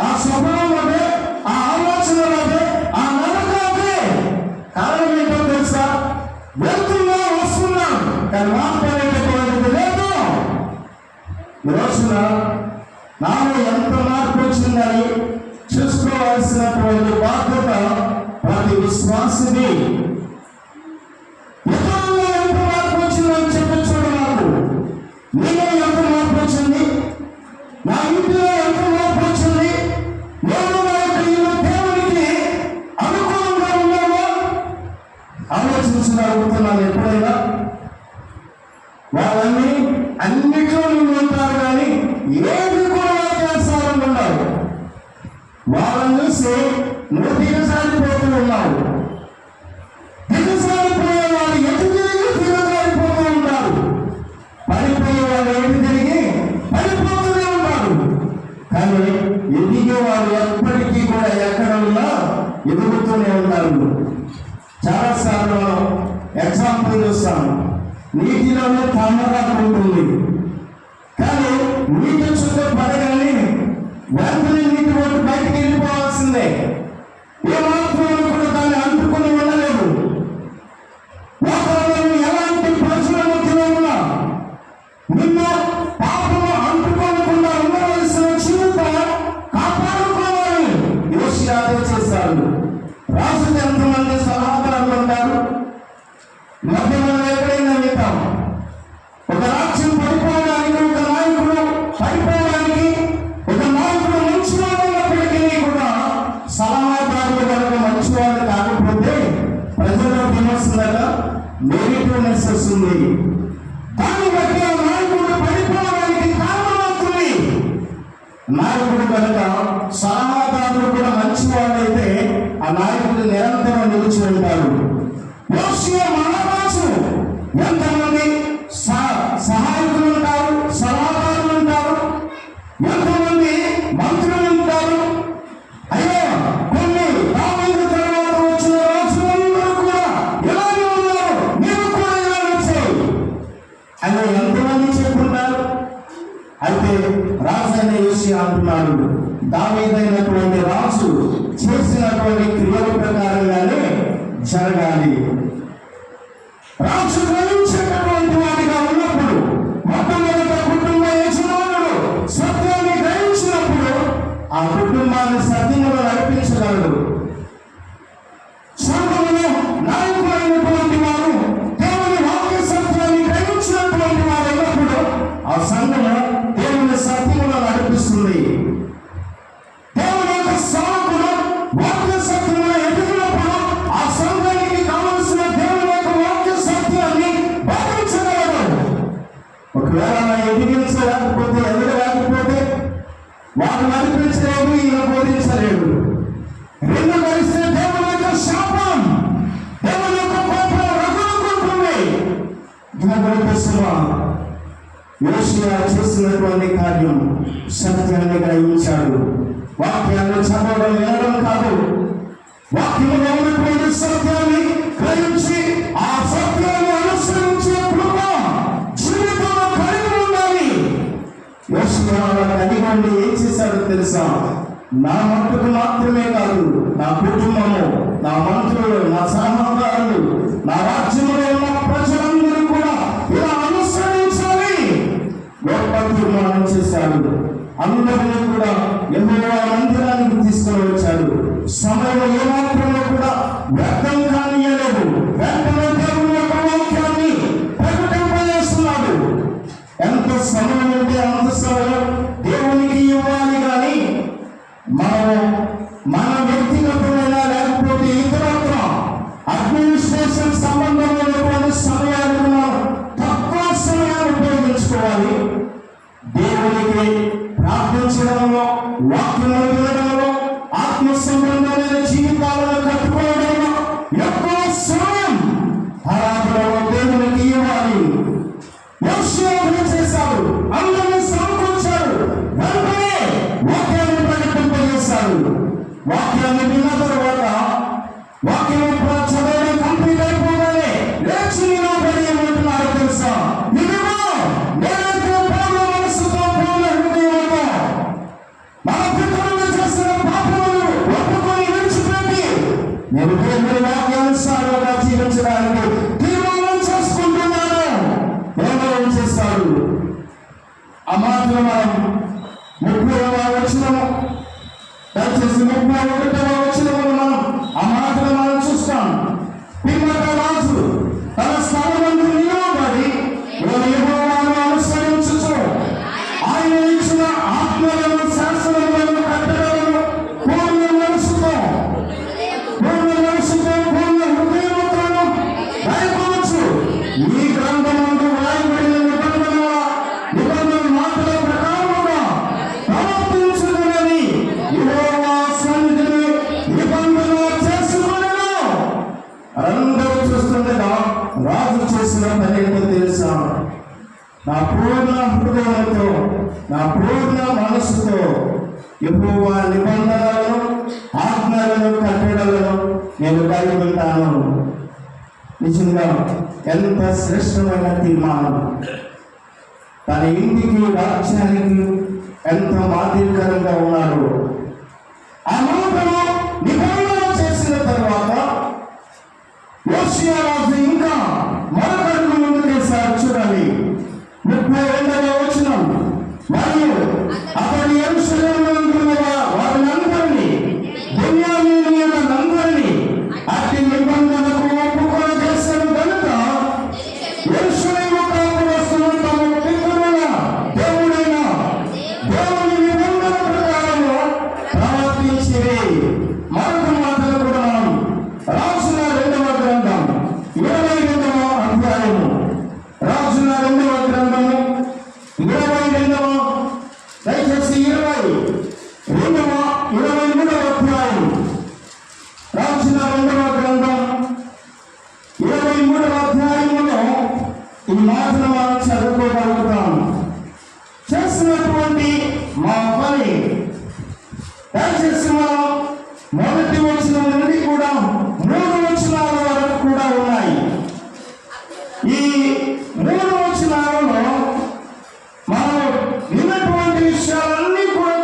ఆ స్వభావం అదే, ఆ ఆలోచనలు అదే, ఆ నడక అదే. కారణం ఏంటో తెలుసా? వెళ్తున్నాం, వస్తున్నాం, కానీ మార్పు అనేటటువంటిది లేదు. ఈ రోజున నాలో ఎంత మార్పు వచ్చిందని చూసుకోవాల్సినటువంటి బాధ్యత ప్రతి విశ్వాసిని. ఇతరుల్లో ఎంత మార్పు వచ్చిందని చెప్పి చూడలేదు. నీలో ఎంత మార్పు వచ్చింది? నా ఇంటిలో ఎంత మార్పు వచ్చింది? నేను నా యొక్క ఇల్లు దేవునికి అనుకూలంగా ఉన్నామో ఆలోచించిన అడుగుతున్నాను. ఎప్పుడైనా వాళ్ళని అన్నిట్లో నువ్వు ఉంటారు, కానీ ఏది కూడా వాక్యానుసారంగా ఉన్నారు. వాళ్ళని చూసి నువ్వు దిగజారిపోతూ ఉన్నావు. దిగజారిపోయే వాళ్ళు ఎటు తిరిగి దిగజారిపోతూ ఉంటారు. పడిపోయే వాళ్ళు ఎటు తిరిగి పడిపోతూనే ఉంటారు. కానీ ఎదిగే వాళ్ళు ఎప్పటికీ కూడా ఎక్కడ ఉన్నా ఎదుగుతూనే ఉంటారు. చాలాసార్లు మనం ఎగ్జాంపుల్ చూస్తాం. నీటిలోనే తామరాకు ఉంటుంది, కానీ నీటి చుట్టూ పడగానే వెంటనే నీటి ఒట్టు బయటికి వెళ్ళిపోవాల్సిందే. ఏమాత్రం కూడా దాన్ని అంటుకుని ఉండలేదు. వాతావరణం ఎలాంటి ప్రజల మధ్యలో ఉన్నా నిన్న పాపము అంటుకోకుండా ఉండవలసిన జీవితం కాపాడుకోవాలి. యోషియా అదే చేశారు. రాజుకి ఎంతమంది సలహాదారులు ఉంటారు? మధ్యలో ఎక్కడైనా వింటాం. ఒక రాజ్యం పడిపోవడానికి, ఒక నాయకుడు పడిపోవడానికి, ఒక నాయకుడు మంచివాడు ఉన్నప్పటికీ కూడా సలహాదారులు కనుక మంచివాడు కాకపోతే ప్రజల్లో ఏమొస్తుందట? నెగిటివ్నెస్ వస్తుంది. దాన్ని బట్టి ఆ నాయకుడు పడిపోవడానికి కారణమవుతుంది. నాయకుడు కనుక సలహాదారులు కూడా మంచివాడైతే ఆ నాయకుడు నిరంతరం నిలిచి ఉంటారు. యోషియా మహారాజు ఎంతమంది సహాయకులు ఉంటారు, సలహాదారులు ఉంటారు, ఎంతమంది మంత్రులు ఉంటారు. అయ్యో, కొన్ని దావీదు తర్వాత వచ్చిన రాజులందరూ కూడా ఇలాగే ఉన్నారు, నీవు కూడా ఇలా వచ్చావు. అంటున్నాడు, దావీదైనటువంటి రాజు చేసినటువంటి క్రియల ప్రకారంగానే జరగాలి. రాజు గ్రహించేటటువంటి వాడిగా ఉన్నప్పుడు, మొట్టమొదట కుటుంబ యజమానుడు సత్యాన్ని గ్రహించినప్పుడు ఆ కుటుంబాన్ని సత్యములో నడిపించగలడు. సంఘములో నాయకులైనటువంటి వారు దేవుని వాక్య సత్యాన్ని గ్రహించినటువంటి వారు అయినప్పుడు ఆ సంఘము దేవుని సత్యములో నడిపిస్తుంది. దేవుని యొక్క సేవకులు వాక్య సత్యములో ఎదిగినప్పుడు ఆ సంఘానికి కావలసిన దేవుని యొక్క వాక్య సత్యాన్ని బోధించగలరు. ఒకవేళ ఎదిగించలేకపోతే, ఎదగలేకపోతే వారు నడిపించలేడు, ఈయన బోధించలేడు. రెండు కలిస్తే దేవుని యొక్క శాపం, దేవుని యొక్క కోపం రగులుకుంటుంది. యోషియా చేసినటువంటి కార్యం సత్యాన్ని గ్రహించాడు. వాక్యాన్ని చదవడం వినడం కాదు, వాక్యంలో ఉన్నటువంటి సత్యాన్ని గ్రహించి ఆ సత్యాన్ని అనుసరించే కృప జీవితంలో కలిగి ఉండాలి. యోషియా కలిగి ఉండి ఏం చేశాడో తెలుసా? నా మట్టుకు మాత్రమే కాదు, నా కుటుంబము, నా మంత్రులు, నా సహకారులు, నా రాజ్యంలో ఉన్న ప్రజలందరూ కూడా ఇలా అనుసరించాలి. గొప్ప తీర్మానం చేశాడు. అందరినీ కూడా యెహోవా మందిరానికి తీసుకొని వచ్చాడు. సమయం ఏమాత్రమో కూడా వ్యర్థం కానియలేదు. వెంటనే దేవుని యొక్క వాక్యాన్ని ప్రకటింపజేస్తున్నాడు. ఎంత సమయం ఉంటే అంత సమయం దేవునికి ఇవ్వాలి. కానీ మన వ్యక్తిగతమైన లేకపోతే ఇతరత్ర అడ్మినిస్ట్రేషన్ సంబంధమైనటువంటి సమయాలను మనం తక్కువ సమయాన్ని ఉపయోగించుకోవాలి. దేవునికి ప్రార్థించడంలో, వాక్యములు వినడంలో, ఆత్మ సంబంధమైన జీవితాలను కట్టుకోవడంలో ఎక్కువ సమయం ఆరాధనలో దేవునికి ఇవ్వాలి. యోషియా చేశాడు, అందరినీ సమకూర్చాడు. వెంటనే వాక్యాన్ని ప్రకటింపజేశాడు. వాక్యాన్ని విన్న తర్వాత వాక్యం చదవడం కంప్లీట్ అయిపోగానే లేచి నిలబడి ఏమంటున్నారు తెలుసా? ఇదిగో నేనైతే పూర్ణ మనస్సుతో, పూర్ణ హృదయంతో మన పితరులు చేసిన పాపములను ఒప్పుకొని విడిచిపెట్టి నేను దేవుని వాక్యానుసారంగా జీవించడానికి తీర్మానం చేసుకుంటున్నాను. ఏం చేస్తాడు? ఆ మాత్రం మనం 30వ వచనము, దయచేసి 31వ వచనమును మనం ఆ మాత్రం మనం చూస్తాం. పిమ్మట రాజు తన స్థలమందు నిలబడి యెహోవాను అనుసరించుచు ఆయన ఇచ్చిన ఆజ్ఞలను, శాసనములను, కట్టడలను పూర్ణ మనసుతో, పూర్ణ హృదయముతోను గాయపరచు. ఈ గ్రంథమందు వ్రాయబడిన నిబంధన మాటల ప్రకారముగా ప్రవర్తించుదునని యెహోవా సన్నిధిని నిబంధన చేసుకొనెను. అందరూ చూస్తుండగా రాజు చేసిన పని ఏంటో తెలుసా? నా పూర్ణ హృదయంతో, నా పూర్ణ మనస్సుతో యెహోవా నిబంధనలను, ఆజ్ఞలను, కట్టడలను నేను కలిగి ఉంటాను. నిజంగా ఎంత శ్రేష్టమైన తీర్మానం! తన ఇంటికి, రాజ్యానికి ఎంత మాదిరికరంగా ఉన్నాడు. ఆ మాటను నిబంధన చేసిన తర్వాత యోషియా రాజు ఇంకా మరొకరు ముందుకేసారు. చూడాలి 32వ వచనం. మరియు అతడు యెరూషలేములో ఉంటున్న వారినందరినీ, బెన్యామీనీయులందరినీ అట్టి నిబంధనకు ఒప్పుకొని చేశాడు కనుక యెరూషలేము కాపురస్తులు తమ పితరుల దేవుడైన దేవుని నిబంధన ప్రకారము ప్రవర్తించిరి. మరొక మాటలు కూడా మనం రాజుల 2వ గ్రంథం 22వ అధ్యాయము, రాజుల 2వ గ్రంథము 22వ, దయచేసి 23వ అధ్యాయం, రాజుల 2వ గ్రంథం 23వ అధ్యాయములో ఈ మాటను మనం చదువుకోగలుగుతాం. చేసినటువంటి మా పని దయచేసి మనం మొదటి వచనం నుండి కూడా 3 వచనాల వరకు కూడా ఉన్నాయి. ఈ 3 వచనాలలో మనం విన్నటువంటి విషయాలన్నీ కూడా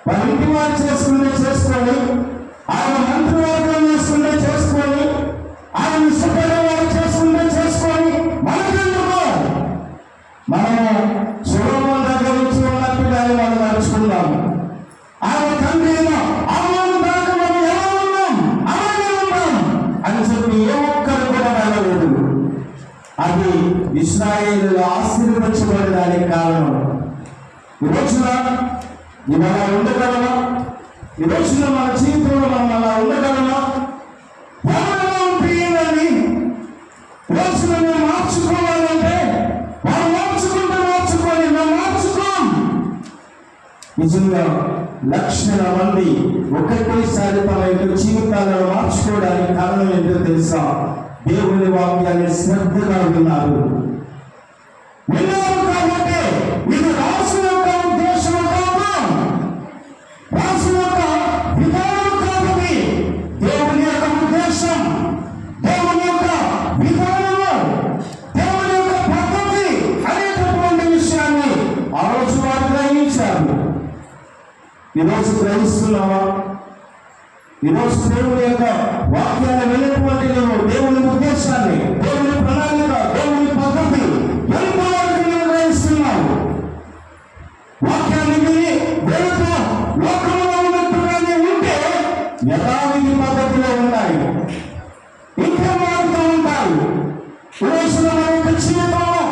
వాళ్ళ ఇంటి వారు చేసుకుంటే చేసుకొని, ఆయన మంత్రివర్గం చేసుకుంటే చేసుకొని, ఆయన ఇష్టపడే వారు చేసుకుంటే చేసుకొని, మనకెందుకు? మనము సొలొమోను దగ్గర నుంచి ఉన్నట్టుగా మనం నడుచుకుందాము. ఆయన తండ్రి అమ్మను దాకా మనం ఎలా ఉన్నాం అలాగే ఉన్నాం అని చెప్పి ఏ ఒక్కరు కూడా వెళ్ళలేదు. అది ఇశ్రాయేలులో ఆశీర్వదించబడడానికి కారణం. ఈ రోజున మనం అలా ఉండగలమా? ఈ రోజున మన జీవితంలో మనం అలా ఉండగలమా? ప్రియులని రోజున మేము మార్చుకోవాలంటే మనం మార్చుకొని మేము మార్చుకోం. నిజంగా లక్షల మంది ఒకటేసారి తమ యొక్క జీవితాలను మార్చుకోవడానికి కారణం ఏంటో తెలుసా? దేవుని వాక్యాన్ని శ్రద్ధగా విన్నారు కాబట్టి. ఇది రాసు యొక్క ఉద్దేశం కాదు, రాసు యొక్క విధానం కాబట్టి. దేవుని యొక్క ఉద్దేశం, దేవుని యొక్క విధానము, దేవుని యొక్క పద్ధతి అనేటటువంటి విషయాన్ని ఆ రోజు వారు గ్రహించారు. ఈరోజు గ్రహిస్తున్నావా? ఈరోజు దేవుని యొక్క వాక్యాన్ని వినటువంటి దేవుని ఉద్దేశాన్ని, దేవుని ప్రణాళిక, దేవుని పద్ధతి ఎంతవరకు నువ్వు గ్రహిస్తున్నావు? వాక్యాన్ని విని దేవుడు లోకంలో ఉన్నట్టుగానే ఉంటే యథావిధి పద్ధతిలో ఉంటాయి, ఇంకా మారుతూ ఉంటాయి. ఈరోజు మన యొక్క జీవితంలో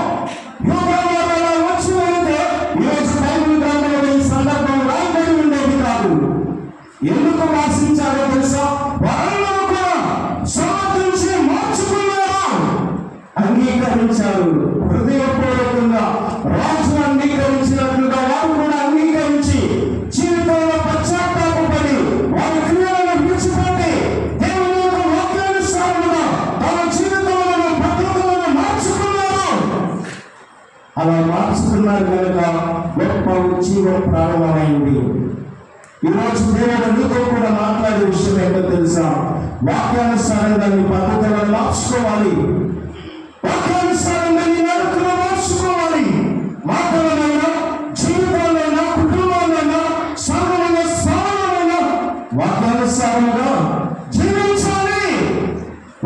యోగాల వచ్చి ఉంటే ఈరోజు బైబిల్ గ్రంథంలో ఈ సందర్భం రాయబడి ఉండేది కాదు. ఎందుకు వాసించాలో తెలుసా? వారంలో కూడా సమర్థించి మార్చుకున్నారు, అంగీకరించారు. హృదయపూర్వకంగా రాజు అంగీకరించినట్లుగా వారు కూడా అంగీకరించి జీవితంలో పశ్చాత్తాపడి వారి క్రియలను విడిచిపెట్టి దేవుని యొక్క వాక్యానుసారంగా తమ జీవితంలో పద్ధతులను మార్చుకున్నారు. అలా మార్చుకున్నారు కనుక గొప్ప ఉజ్జీవం ప్రారంభమైంది. ఈరోజు దేవుడు నీతో కూడా మాట్లాడే విషయం ఏంటో తెలుసా? వాక్యానుసారంగా నీ పద్ధతులను మార్చుకోవాలి, వాక్యానుసారంగా నీ నడకను మార్చుకోవాలి. మాటలనైనా, జీవితాలైనా, కుటుంబాలైనా, సంఘంలో స్థానంలో వాక్యానుసారంగా జీవించాలి,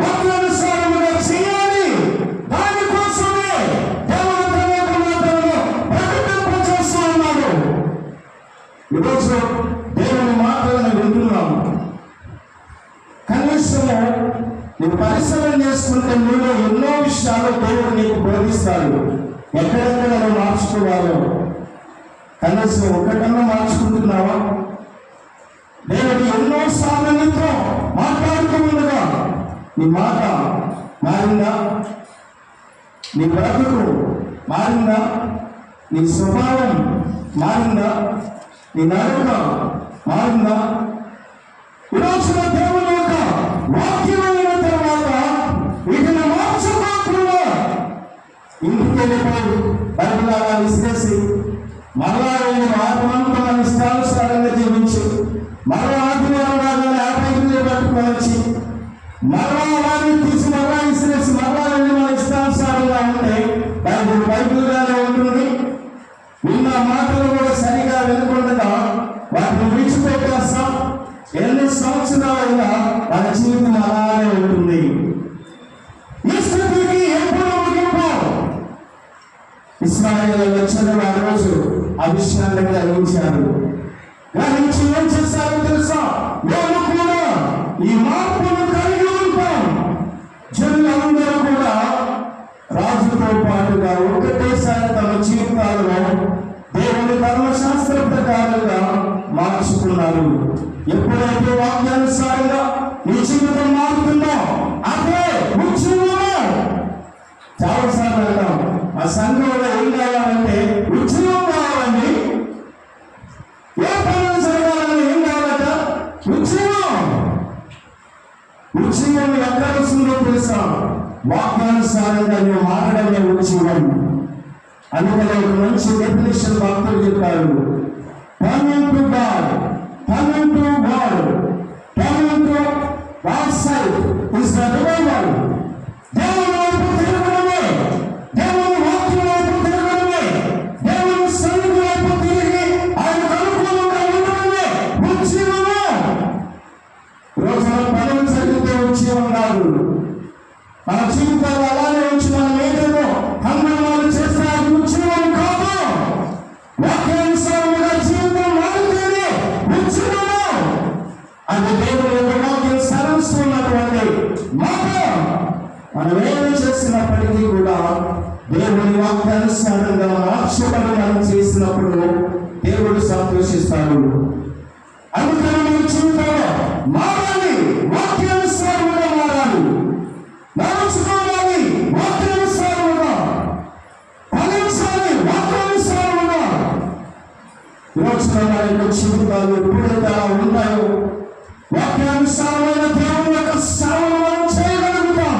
వాక్యానుసారంగా చేయాలి. దానికోసమే దేవుడు తన యొక్క మాటలను ప్రకటింపజేస్తూ ఉన్నాడు. ఈరోజు దేవుని మాటలను వింటున్నాము. కనీసము నువ్వు పరిశ్రమ చేసుకుంటే నీలో ఎన్నో విషయాలు దేవుడు నీకు బోధిస్తాడు. ఎక్కడెక్కడ నువ్వు మార్చుకోవాలో కనీసం ఒకటన్నా మార్చుకుంటున్నావా? దేవుడు ఎన్నో సార్లు నీతో మాట్లాడుతూ ఉండగా నీ మాట మారిందా? నీ బ్రతుకు మారిందా? నీ స్వభావం మారిందా? నీ నడక మారిందా? ఈరోజు దేవుని యొక్క వాక్యమైన తర్వాత వీటిని మార్చుకోకుండా ఇంటికి వెళ్ళిపోయి బైబిల్ అలా విసిరేసి మరలా వెళ్ళి వారమంతా మన ఇష్టానుసారంగా జీవించి మరలా ఆదివారం రాగానే ఆ బైబిల్ పట్టుకొని వచ్చి మరలా అలాగే తీసి మరలా విసిరేసి మరలా వెళ్ళి మన ఇష్టానుసారంగా ఉంటే బైబిల్గానే ఉంటుంది. విన్న మాటలు కూడా సరిగా వినకుండా వాటిని విడిచిపెట్టేస్తాం. ఎన్ని సంవత్సరాలైనా వాళ్ళ జీవితం అలానే ఉంటుంది. ఈ స్థితికి ఎప్పుడు ముగింపు? ఇశ్రాయేలు వచ్చిన ఆ రోజు ఆ విషయాన్ని గ్రహించారు. గ్రహించి ఏం చేశారో తెలుసా? మేము కూడా ఈ మార్పును కలిగి ఉంటాం. జనులందరూ కూడా రాజుతో పాటుగా ఒకటేసారి తమ జీవితాలను దేవుని ధర్మశాస్త్ర ప్రకారంగా మార్చుకున్నారు. ఎప్పుడైతే వాక్యానుసారంగా నీ జీవితం మారుతుందో అదే ఉద్యోగం. చాలాసార్లు అంటాం ఆ సంఘంలో ఏం కావాలంటే ఉద్యోగం కావాలండి, ఏ పనులు జరగాలని ఏం కావాలట? ఉద్యోగం. ఉద్యోగం ఎక్కడ వస్తుందో తెలుసా? వాక్యానుసారంగా నువ్వు మారడమే ఉద్యోగం. అందుకనే ఒక మంచి డెఫినేషన్ భక్తులు చెప్పారు. Turning to God, turning to God, turning to God's side is the revival. దేవుని వైపు తిరగడమే, దేవుని వాక్యం వైపు తిరగడమే, దేవుని సన్నిధి వైపు తిరిగి ఆయనకు అనుకూలంగా ఉండడమే మాట. మనం ఏమి చేసినప్పటికీ కూడా దేవుని వాక్యానుసారంగా మార్చబడి మనం చేసినప్పుడు దేవుడు సంతోషిస్తాడు. అందుకని మీ జీవితంలో మారాలి, వాక్యానుసారంగా మారాలి, నడుచుకోవాలి, వాక్యానుసారంగా ఫలించాలి, వాక్యానుసారంగా. ఈరోజు మన యొక్క జీవితాలు ఎప్పుడైతే అలా ఉన్నాయో వాక్యానుసారమైన దేవుని యొక్క సేవను మనం చేయగలుగుతాం.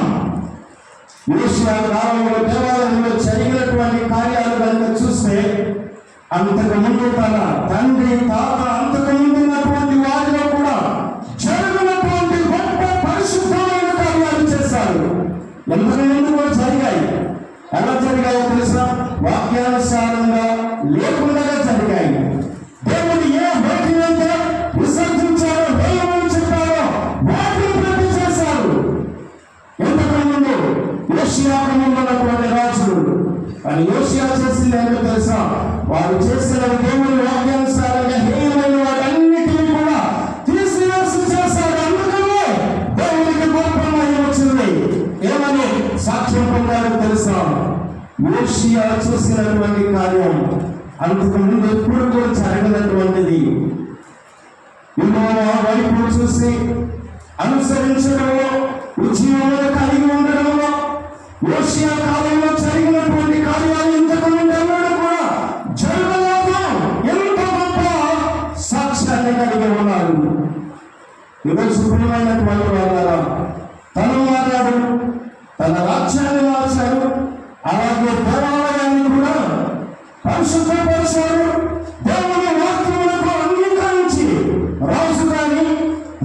యోషియా కాలంలో దేవాలయంలో జరిగినటువంటి కార్యాలు కనుక చూస్తే అంతకు ముందు తన తండ్రి తాత అంతకు ముందు ఉన్నటువంటి వారిలో కూడా జరిగినటువంటి గొప్ప పరిశుద్ధమైన కార్యాలు చేశారు. ఎంతకు ముందు కూడా జరిగాయి. ఎలా జరిగాయో తెలుసా? వాక్యానుసారంగా లేకుండా జరిగాయి. దేవుడు ఏ వాక్యమైతే విసర్జించారో, దేవుని చెప్పారో వాటిని ప్రతి చేశారు. ఎంతకు ముందు యోషియాకు ముందు ఉన్నటువంటి రాజులు. కానీ యోషియా చేసింది ఏంటో తెలుసా? వారు చేసిన దేవుని వాక్యానుసారంగా హేయమైన వాటన్నిటినీ కూడా తీసివేసి చేశారు. అందుకనే దేవునికి గొప్ప మహిమ వచ్చింది. ఏమని సాక్ష్యం పొందారో తెలుసా? యోషియా చేసినటువంటి కార్యం అంతకు ముందు ఎప్పుడు కూడా జరగనటువంటిది. వైపు చూసి అనుసరించడంలో, ఉద్యమంలో కలిగి ఉండడంలో యోషియా కాలంలో జరిగినటువంటి కార్యాలు ఇంతకు ముందు ఎన్నడూ కూడా జరగలేదు. ఎంత గొప్ప సాక్ష్యాన్ని కలిగి ఉన్నారు. ఈరోజు సుప్రమైనటువంటి వాళ్ళ తను మారాడు, తన రాజ్యాన్ని మార్చాడు, అలాగే దేవాలయాన్ని కూడా పరిశుద్ధపరిచారు. దేవుని వాక్యములకు అంగీకరించి రాజు కానీ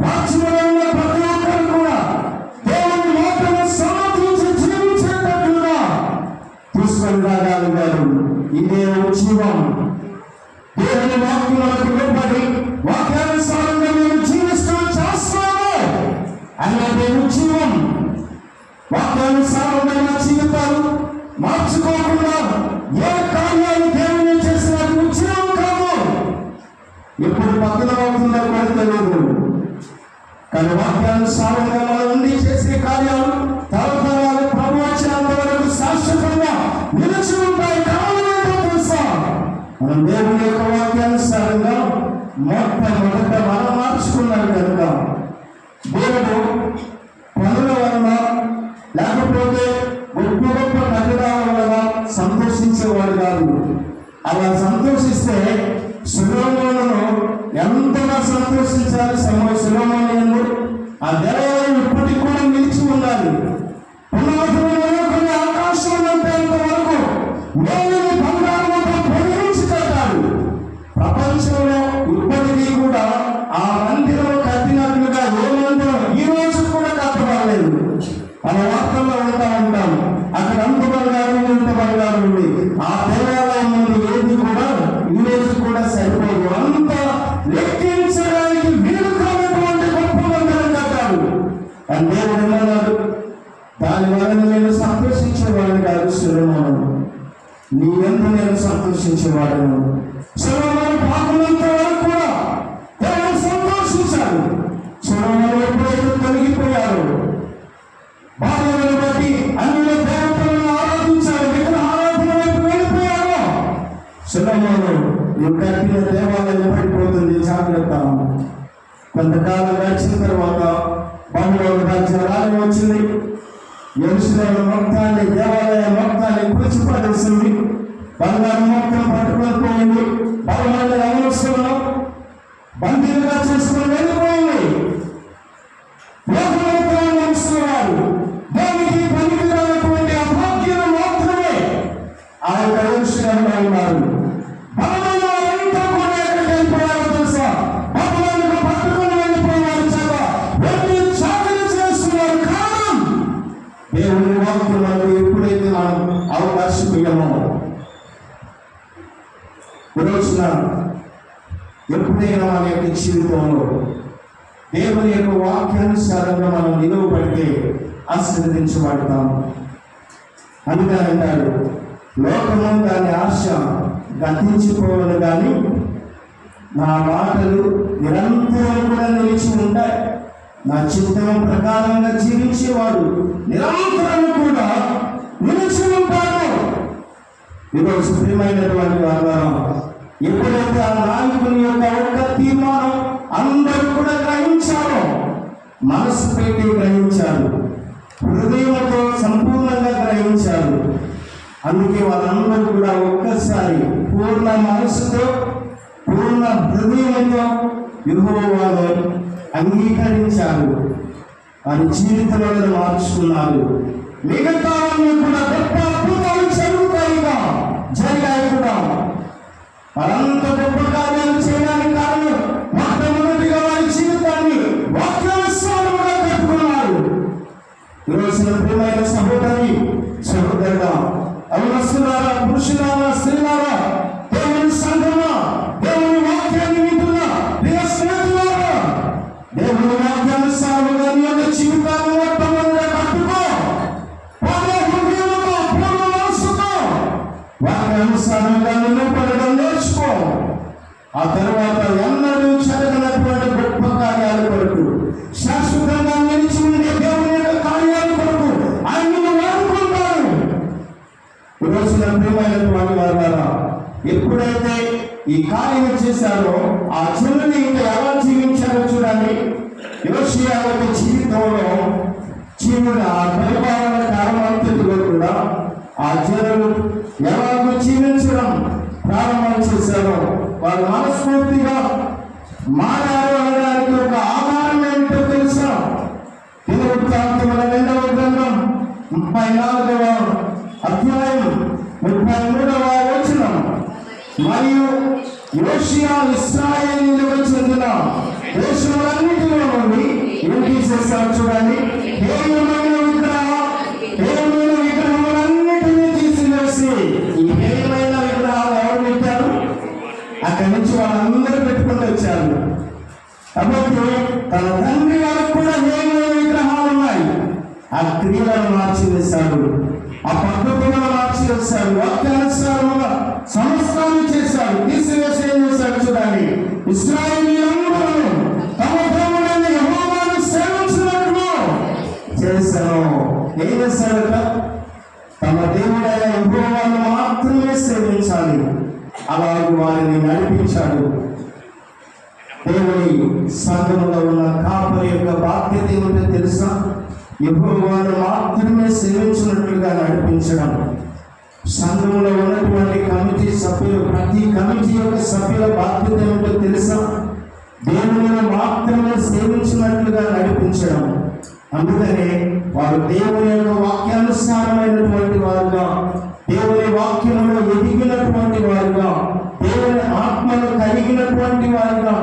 రాజ్యంలో ఉన్న ప్రతి ఒక్కరు కూడా దేవుని మాటను సమర్థించి జీవించేటట్లుగా తీసుకొని రాగలిగారు. ఇదే ఉద్యమం. దేవుని వాక్యములకు లోబడి వాక్యానుసారంగా మేము జీవిస్తూ చేస్తాము అన్నదే ఉద్యమం. వాక్యానుసారమైన జీవితాలు మార్చుకోకుండా ఏ కార్యాలు దేవుని చేసిన ఉద్యమం కాదు. ఎప్పుడు పతనమవుతుందో కూడా తెలియదు. కానీ వాక్యానుసారంగా మనం ఉండి చేసే కార్యాలు తరతరాలు ప్రభు వచ్చినంత వరకు శాశ్వతంగా నిలిచి ఉంటాయి. కావాలంటే తెలుసా? మనం దేవుని యొక్క వాక్యానుసారంగా మొట్టమొదట మనం మార్చుకున్నాడు కనుక దేవుడు పనుల వలన లేకపోతే గొప్ప గొప్ప కట్టడాల వలన సంతోషించేవాడు కాదు. అలా సంతోషిస్తే సొలొమోనును ఎంతగా సంతోషించాలి. సొలొమోను ఆ దేవాలయం ఇప్పటికి కూడా నిలిచి ఉండాలి. పునాదులు ఆకాశం అంతేంత వరకు నేలని బంగారంతో పొడిగించి కట్టాలి. ప్రపంచంలో ఇప్పటికీ కూడా ఆ మందిరం కట్టినట్లుగా ఏ మందిరం ఈ రోజు కూడా కట్టబడలేదు. మన వార్తల్లో ఉంటా ఉంటాం. అక్కడ అంత బంగారం ఇంత బంగారం ఉంది. ఆ దేవాలయం ముందు ఏది కూడా ఈ రోజు కూడా సరిపోదు. అంత లెక్కించడానికి వీలు కానటువంటి గొప్ప మందిరం కట్టాడు. అని దేవుడు ఏమన్నాడు? దాని వలన నేను సంతోషించేవాడిని కాదు సొలొమోను, నీ యందు నేను సంతోషించేవాడను. సొలొమోను పాపమంత వరకు కూడా దేవుడు సంతోషించాడు. సొలొమోను ఎప్పుడైతే తొలగిపోయారు, భార్యలను బట్టి అన్ని దేవతలను ఆరాధించాడు, విగ్రహ ఆరాధన వైపు వెళ్ళిపోయాడు. సొలొమోను నువ్వు కట్టిన దేవాలయం పడిపోతుంది, జాగ్రత్త. కొంతకాలం గడిచిన తర్వాత బబులోను రాజ్యం వచ్చింది. యెరూషలేము మొత్తాన్ని, దేవాలయం మొత్తాన్ని కూల్చిపడేసింది. బంగారం మొత్తం పట్టుకొని పోయింది. 10 మంది యవనస్తులను బందీలుగా చేసుకుని వెళ్ళిపోయింది. దానికి పనికిరానటువంటి అభాగ్యులు మాత్రమే ఆ యొక్క యెరూషలేములో ఉన్నారు. బలమైన వారంతా కూడా ఎక్కడికి వెళ్ళిపోయారో తెలుసా? బబులోనుకు పట్టుకొని వెళ్ళిపోయినారు. చేత వెళ్ళి చాకరీ చేస్తున్నారు. కారణం దేవుని వాక్యములకు ఎప్పుడైతే మనం అవకాశం ఇవ్వమో, ఈరోజున ఎప్పుడైనా మన యొక్క జీవితంలో దేవుని యొక్క వాక్యానుసారంగా మనం నిలువబడితే ఆశీర్వదించబడతాం. అందుకని అంటాడు, లోకము దాని ఆశ గతించిపోవను కానీ నా మాటలు నిరంతరం కూడా నిలిచి ఉంటాయి. నా చిత్తం ప్రకారంగా జీవించేవాడు నిరంతరం కూడా నిలిచి ఉంటాడు. ఈరోజు ప్రియమైనటువంటి వారు, ఎప్పుడైతే ఆ నాయకుని యొక్క ఒక్క తీర్మానం అందరూ కూడా గ్రహించారో, మనసు పెట్టి గ్రహించారు, హృదయంతో సంపూర్ణంగా గ్రహించారు. అందుకే వాళ్ళందరూ కూడా ఒక్కసారి పూర్ణ మనసుతో పూర్ణ హృదయంతో యెహోవాను అంగీకరించారు. వారి జీవితంలో మార్చుకున్నారు. మిగతా కూడా గొప్ప అద్భుతాలు జరిగాయి కూడా. వారంత గొప్ప కార్యాలు చేయడానికి కారణం మొట్టమొదటిగా వారి జీవితాన్ని వాక్యానుసారంగా కట్టుకున్నారు. ఈరోజు ప్రియమైన సహోదరి సహోదరుడా, అవనస్తులారా, పురుషులారా, స్త్రీలారా, దేవుని సంఘమా, దేవుని వాక్యాన్ని వింటున్న ప్రియ స్నేహితులారా, దేవుని వాక్యానుసారంగా నీ యొక్క జీవితాన్ని మొట్టమొదటిగా కట్టుకో. వాక్యానుసారంగా నిలబడడం నేర్చుకో. ఆ తర్వాత ఎన్నడూ జరగనటువంటి గొప్ప కార్యాల కొరకు, శాశ్వతంగా నిలిచి ఉండే దేవుని యొక్క కార్యాల కొరకు ఆయన వాడుకుంటారు. ఈరోజు ప్రియమైనటువంటి వారు, ఎప్పుడైతే ఈ కార్యం చేశారో ఆ జనులు ఇంకా ఎలా జీవించారో చూడండి. యోషియా యొక్క జీవితంలో ఆ పరిపాలన కారణంతటిలో కూడా ఆ జనులు ఎలాగో జీవించడం ప్రారంభం చేశారో, వారు మనస్ఫూర్తిగా మారారు అనడానికి ఒక ఆధారం ఏంటో తెలుసా? దినవృత్తాంతముల 2వ గ్రంథం 34వ అధ్యాయం 33వ వచనం. మరియు యోషియా ఇశ్రాయేలీయులకు చెందిన దేశములన్నిటిలో నుండి ఏం తీసేస్తారు చూడండి. హేయమైన విగ్రహములన్నిటినీ తీసివేసి, ఈ హేయమైన విగ్రహాలు ఎవరు పెట్టారు? అక్కడి నుంచి వాళ్ళందరూ పెట్టుకుంటూ వచ్చారు. కాబట్టి తన తండ్రి వాళ్ళకు కూడా హేయమైన విగ్రహాలు ఉన్నాయి. ఆ క్రియలను మార్చివేశాడు, ఆ పద్ధతులను మార్చివేశాడు, వాక్యానుసారంగా సంస్కారం చేశాడు, తీసివేసి ఏం చేశాడు చూడండి. ఇశ్రాయేలీయులందరూ తమ దేవుడైన యెహోవాను సేవించినట్లు చేశాను. ఏం చేశాడట? తమ దేవుడైన యెహోవాను మాత్రమే సేవించాలి. అలాగే వారిని నడిపించాడు. దేవుని సంఘములో ఉన్న కాపరి యొక్క బాధ్యత ఏమిటో తెలుసా? యెహోవాను మాత్రమే సేవించినట్లుగా నడిపించడం. సంఘంలో ఉన్నటువంటి కమిటీ సభ్యులు, ప్రతి కమిటీ యొక్క సభ్యుల బాధ్యత ఏమిటో తెలుసా? దేవుని మాత్రమే సేవించినట్లుగా నడిపించడం. అందుకనే వారు దేవుని యొక్క వాక్యానుసారమైనటువంటి వారుగా, దేవుని వాక్యంలో ఎదిగినటువంటి వారుగా, దేవుని ఆత్మను కలిగినటువంటి వారుగా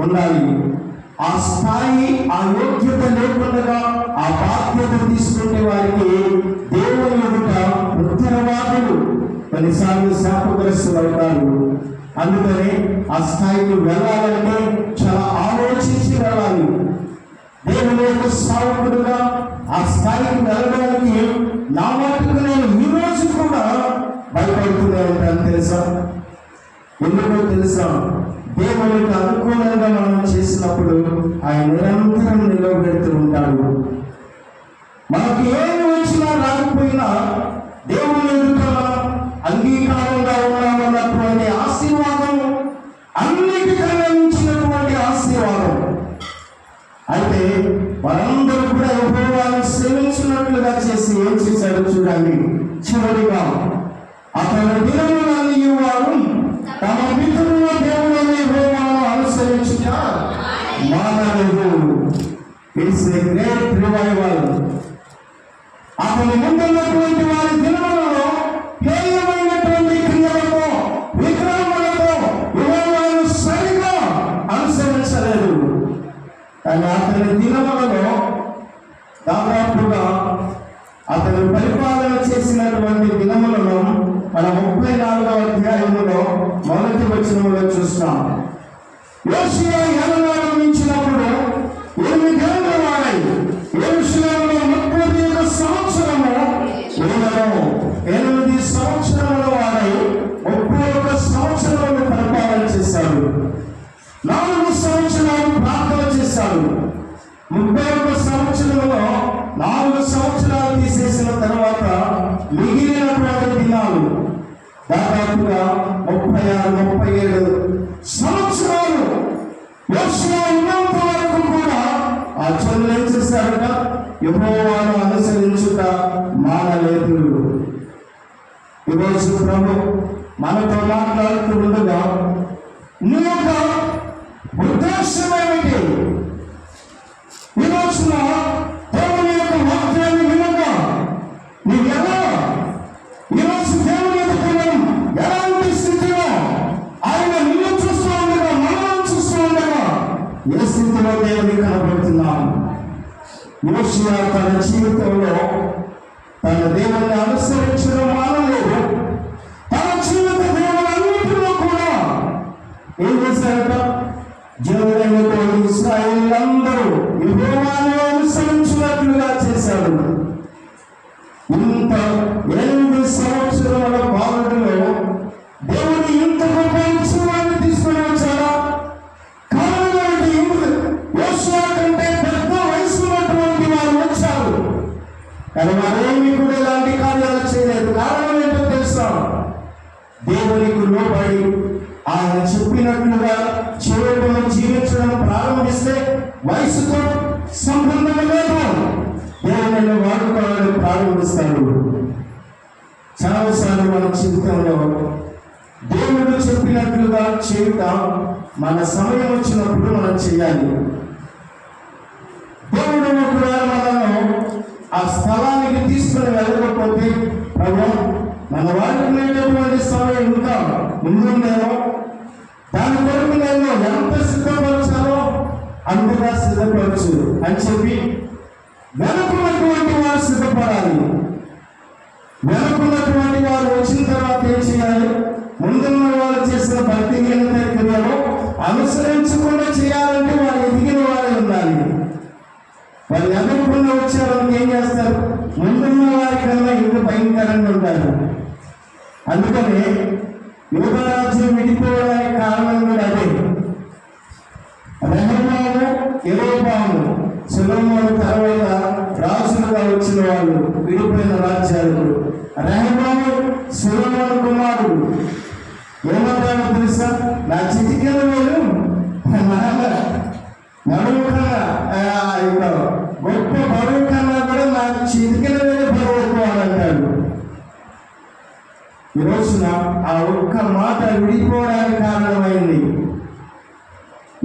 ఉండాలి. ఆ స్థాయి, ఆ యోగ్యత లేకుండా ఆ బాధ్యత తీసుకునే వారికి దేవుని ఎదుట ఉత్తరవాదులు, కొన్నిసార్లు శాపగ్రస్తులు అవుతారు. అందుకని ఆ స్థాయికి వెళ్ళాలంటే చాలా ఆలోచించి వెళ్ళాలి. దేవుని యొక్క సేవకుడుగా ఆ స్థాయికి వెళ్ళడానికి నా మటుకు నేను ఈ రోజు కూడా భయపడుతూనే ఉంటాను. తెలుసా? ఎందుకో తెలుసా? దేవునికి అనుకూలంగా మనం చేసినప్పుడు ఆయన నిరంతరం నిలబెడుతూ ఉంటాడు. మనకి ఏమి వచ్చినా రాకపోయినా దేవుని ఎదుట అంగీకారంగా ఉన్నామన్నటువంటి ఆశీర్వాదం, అన్నిటికన్నా మించినటువంటి ఆశీర్వాదం. అయితే వారందరూ కూడా యెహోవాను సేవించినట్లుగా చేసి ఏం చేశాడో చూడండి. చివరిగా అతని దినములన్నీ వారు తమ పితరుల దేవుడైన యెహోవాను అనుసరించుట మానలేదు. It's a great revival. అతని ముందున్నటువంటి వారి దినములలో హేయమైనటువంటి క్రియలతో, విగ్రహములతో యెహోవాను సరిగా అనుసరించలేదు. కానీ అతని దినములలో దాదాపుగా అతను పరిపాలన చేసినటువంటి దినములను మన 34వ అధ్యాయములో మొదటి వచనములో చూస్తాం. యోషియా ఏలనారంభించినప్పుడు 8 ఏళ్ల వాడై యెరూషలేములో 31 సంవత్సరము 8 సంవత్సరముల వాడై 31 సంవత్సరములు పరిపాలన చేశాడు. 4 సంవత్సరాలు ప్రార్థన చేశాడు. 31 సంవత్సరంలో 4 సంవత్సరాలు తీసేసిన తర్వాత మిగిలినటువంటి దినాలు దాదాపుగా 36-37 సంవత్సరాలు యోషువ ఉన్నంత వరకు కూడా ఆ జనులు ఏం చేశారట? యెహోవాను అనుసరించుట మానలేదు. ఈరోజు ప్రభు మనతో మాట్లాడుతూ ఉండగా నీ యొక్క ఉద్దేశం ఏమిటి? ఈ రోజున దేవుని యొక్క వాక్యాన్ని వినగా నీవెలా ఈరోజు దేవుని ఎదుట ఎలాంటి స్థితిలో ఆయన నిన్ను చూస్తూ ఉండగా, మనల్ని చూస్తూ ఉండగా ఏ స్థితిలో దేవుని కనబడుతున్నాం? యోషువ తన జీవితంలో తన దేవుని అనుసరించడం మానలేదు. తన జీవిత దేవులన్నిటిలో కూడా ఏం చేశారట? జనులైనటువంటి ఇశ్రాయేలీయులందరూ యెహోవాను అనుసరించినట్లుగా చేశాడు. ఇంత 8 సంవత్సరాల బాలుడిలో దేవుడు ఇంత గొప్ప ఉత్సవాన్ని తీసుకొని వచ్చారా? కారణం ఏంటి? యోషువ కంటే పెద్ద వయసు ఉన్నటువంటి వారు వచ్చారు, కానీ వారేమి కూడా ఇలాంటి కార్యాలు చేయలేదు. కారణం ఏంటో తెలుసా? దేవునికి లోబడి ఆయన చెప్పినట్లుగా చేయడం, జీవించడం ప్రారంభిస్తే వయసుతో సంబంధం లేదు. దేవుని వాడుకోవడం ప్రారంభిస్తాడు. చాలాసార్లు మన జీవితంలో దేవుడు చెప్పినట్లుగా చేయుట మన సమయం వచ్చినప్పుడు మనం చేయాలి. దేవుడు ఒకవేళ మనను ఆ స్థలానికి తీసుకుని వెళ్ళకపోతే, ప్రభు మన వాడుకునేటటువంటి సమయం ఇంకా ముందుందేమో, దాని కొరకు నేను ఎంత సిద్ధపరచాలో అంతగా సిద్ధపరచు అని చెప్పి వెనుకున్నటువంటి వారు సిద్ధపడాలి. వెనుకున్నటువంటి వారు వచ్చిన తర్వాత ఏం చేయాలి? ముందున్న వాళ్ళు చేసిన భక్తిహీనత క్రియలో అనుసరించకుండా చేయాలంటే వారు ఎదిగిన వారే ఉండాలి. వారు ఎదుర్కొన్న వచ్చారని ఏం చేస్తారు? ముందున్న వారి కన్నా ఇంకా భయంకరంగా ఉంటారు. అందుకని యూదరాజ్యం విడిపోవడానికి కారణం కూడా అదే. రెహబాము, యెరోబాము, సొలొమోను తర్వాత రాజులుగా వచ్చిన వాళ్ళు విడిపోయిన రాజ్యాలు. రెహబాము సొలొమోను కుమారుడు. ఏమంటారో తెలుసా? నా చిటికెల వేలు నడుము కన్నా గొప్ప బరువు కన్నా కూడా నా చిటికెల వేలు బరువు ఎక్కువ అంటాడు. ఈ రోజున ఆ ఒక్క మాట విడిపోవడానికి కారణమైంది.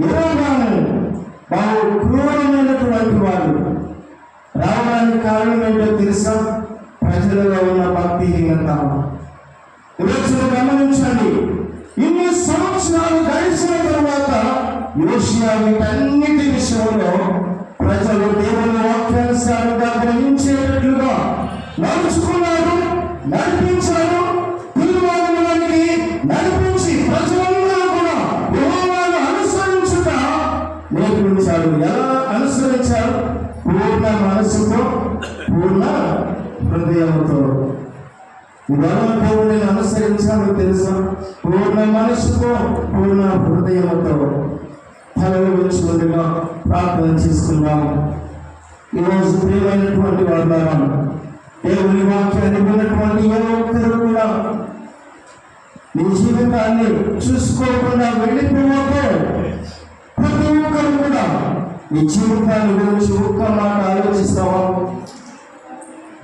యెరోబాము బాగా క్రూరమైనటువంటి వాడు. రావడానికి కారణం ఏంటో తెలుసా? ప్రజలలో ఉన్న భక్తిహీనత. ఈరోజు గమనించండి, ఇన్ని సంవత్సరాలు గడిచిన తర్వాత యోషువ వీటన్నిటి విషయంలో ప్రజలు దేవుని వాక్యానుసారంగా గ్రహించేటట్లుగా నడుచుకున్నారు, నడిపించారు. తీర్మానానికి నడిపించి ప్రజలందరూ కూడా యెహోవాను అనుసరించుట నేర్పించాడు. ఎలా అనుసరించారు? పూర్ణ మనసుతో, పూర్ణ హృదయంతో. ఇవాళ దేవుడిని అనుసరించాలో తెలుసా? పూర్ణ మనసుతో, పూర్ణ హృదయంతో. తలలు ఉంచుకుంటుగా ప్రార్థన చేసుకుందాం. ఈరోజు ప్రియమైనటువంటి వారు, దేవుని వాక్యాన్ని విన్నటువంటి ఏ ఒక్కరు కూడా నీ జీవితాన్ని చూసుకోకుండా వెళ్ళిపోతే, ప్రతి ఒక్కరు కూడా నీ జీవితాన్ని గురించి ఒక్క మాట ఆలోచిస్తావా?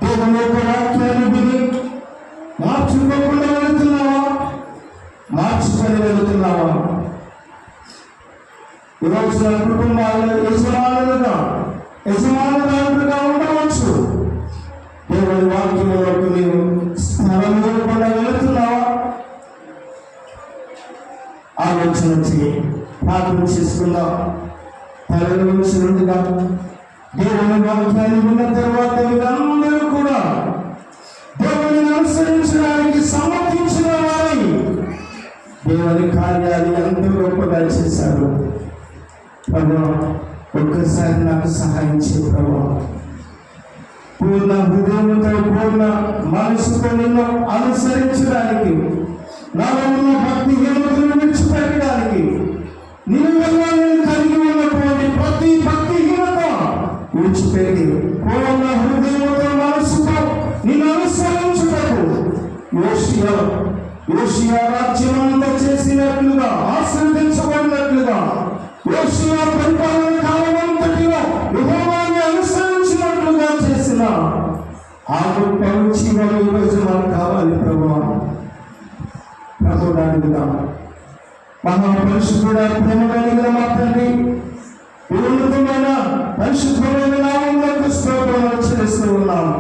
దేవుని యొక్క వాక్యాన్ని విని మార్చుకోకుండా వెళుతున్నావా? మార్చుకొని వెళుతున్నావా? ఈరోజు నా కుటుంబాల్లో యజమానులుగా ఉండవచ్చు. దేవుని వాక్యంలోకి నీవు స్థలం లేకుండా వెళుతున్నావా? ఆలోచన చేయి, ప్రార్థన చేసుకుందాం. తలలో ఉంచినట్టుగా దేవుని వాక్యాన్ని విన్న తర్వాత వీరందరూ కూడా దేవుని అనుసరించడానికి సమర్థించిన వారై దేవుని కార్యాలు ఎంతో గొప్పగా చేశారు. ప్రభు, ఒక్కసారి నాకు సహాయం చేయ ప్రభు. పూర్ణ హృదయంతో, పూర్ణ మనసుతో నిన్ను అనుసరించడానికి, నాలో ఉన్న భక్తిహీనతను విడిచిపెట్టడానికి, నిన్ను కలిగి ఉన్నటువంటి ప్రతి భక్తిహీనత మహాపరిశుద్ధుడా, ప్రేమ కలిగిన మా తండ్రి, ఉన్నతమైన పరిశుద్ధమైన నామములకు స్తోత్రాలు చెల్లిస్తూ ఉన్నాము.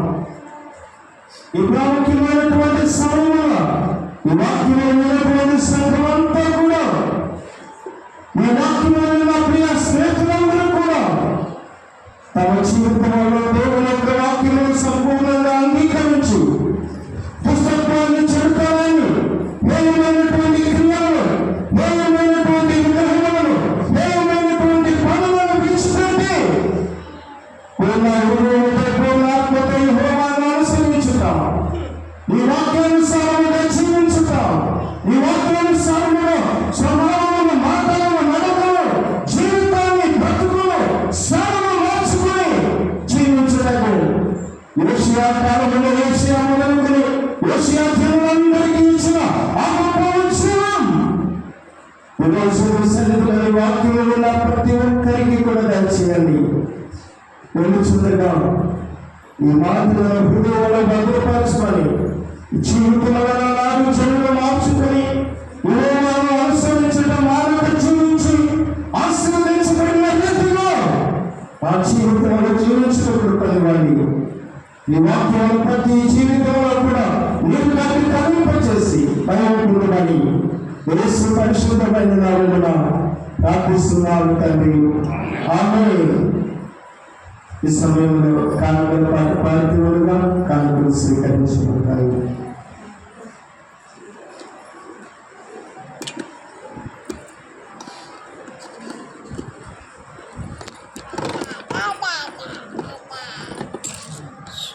ఈ ప్రాముఖ్యమైనటువంటి సమయంలో ఈ వాక్యమైనటువంటి సంఘం అంతా కూడా, ఈ వాక్యమైన నా ప్రియ స్నేహితులందరూ కూడా తమ జీవితంలో దేవుని యొక్క వాక్యమును సంపూర్ణంగా అంగీకరించి పుస్తకాన్ని చెడుతారని ఏమైనటువంటి క్రియలను, ఏమైనటువంటి విగ్రహములను, ఏమైనటువంటి పనులను విడిచిపెట్టి పూర్ణాత్మతో యెహోవాను అనుసరించుతాం. ఈ వాక్యానుసారముగా జీవించుతాం. ఈ వాక్యానుసారముగా స్వభావము, మాటలను, నడకలు, జీవితాన్ని, బ్రతుకును సర్వం మార్చుకుని జీవించటకు యోషియా కాలంలో యోషియా మొదలుకొని యోషియా జనులందరికీ ఇచ్చిన ఆ గొప్ప వచనం ఈరోజు సన్నిధిలోని వాక్యము ఉన్న ప్రతి ఒక్కరికి కూడా దయచేయండి. వెళ్ళుచుండగా ఈ మాటలను హృదయంలో భద్రపరచుకొని జీవితంలో నాలుగు జనులు మార్చుకొని యెహోవాను అనుసరించడం మానవ జీవించి ఆశీర్వదించబడిన రీతిలో ఆ జీవితంలో జీవించినప్పుడు పనివాడి ఈ వాక్యాలు ప్రతి జీవితంలో కూడా మీరు దాన్ని కవింపచేసి భయపడమని యేసు పరిశుద్ధమైన నామమున ప్రార్థిస్తున్నాను తండ్రి, ఆమేన్. ఈ సమయంలో కానుకలు పాడుతూ ఉండగా కానుకలు స్వీకరించబడతాయి.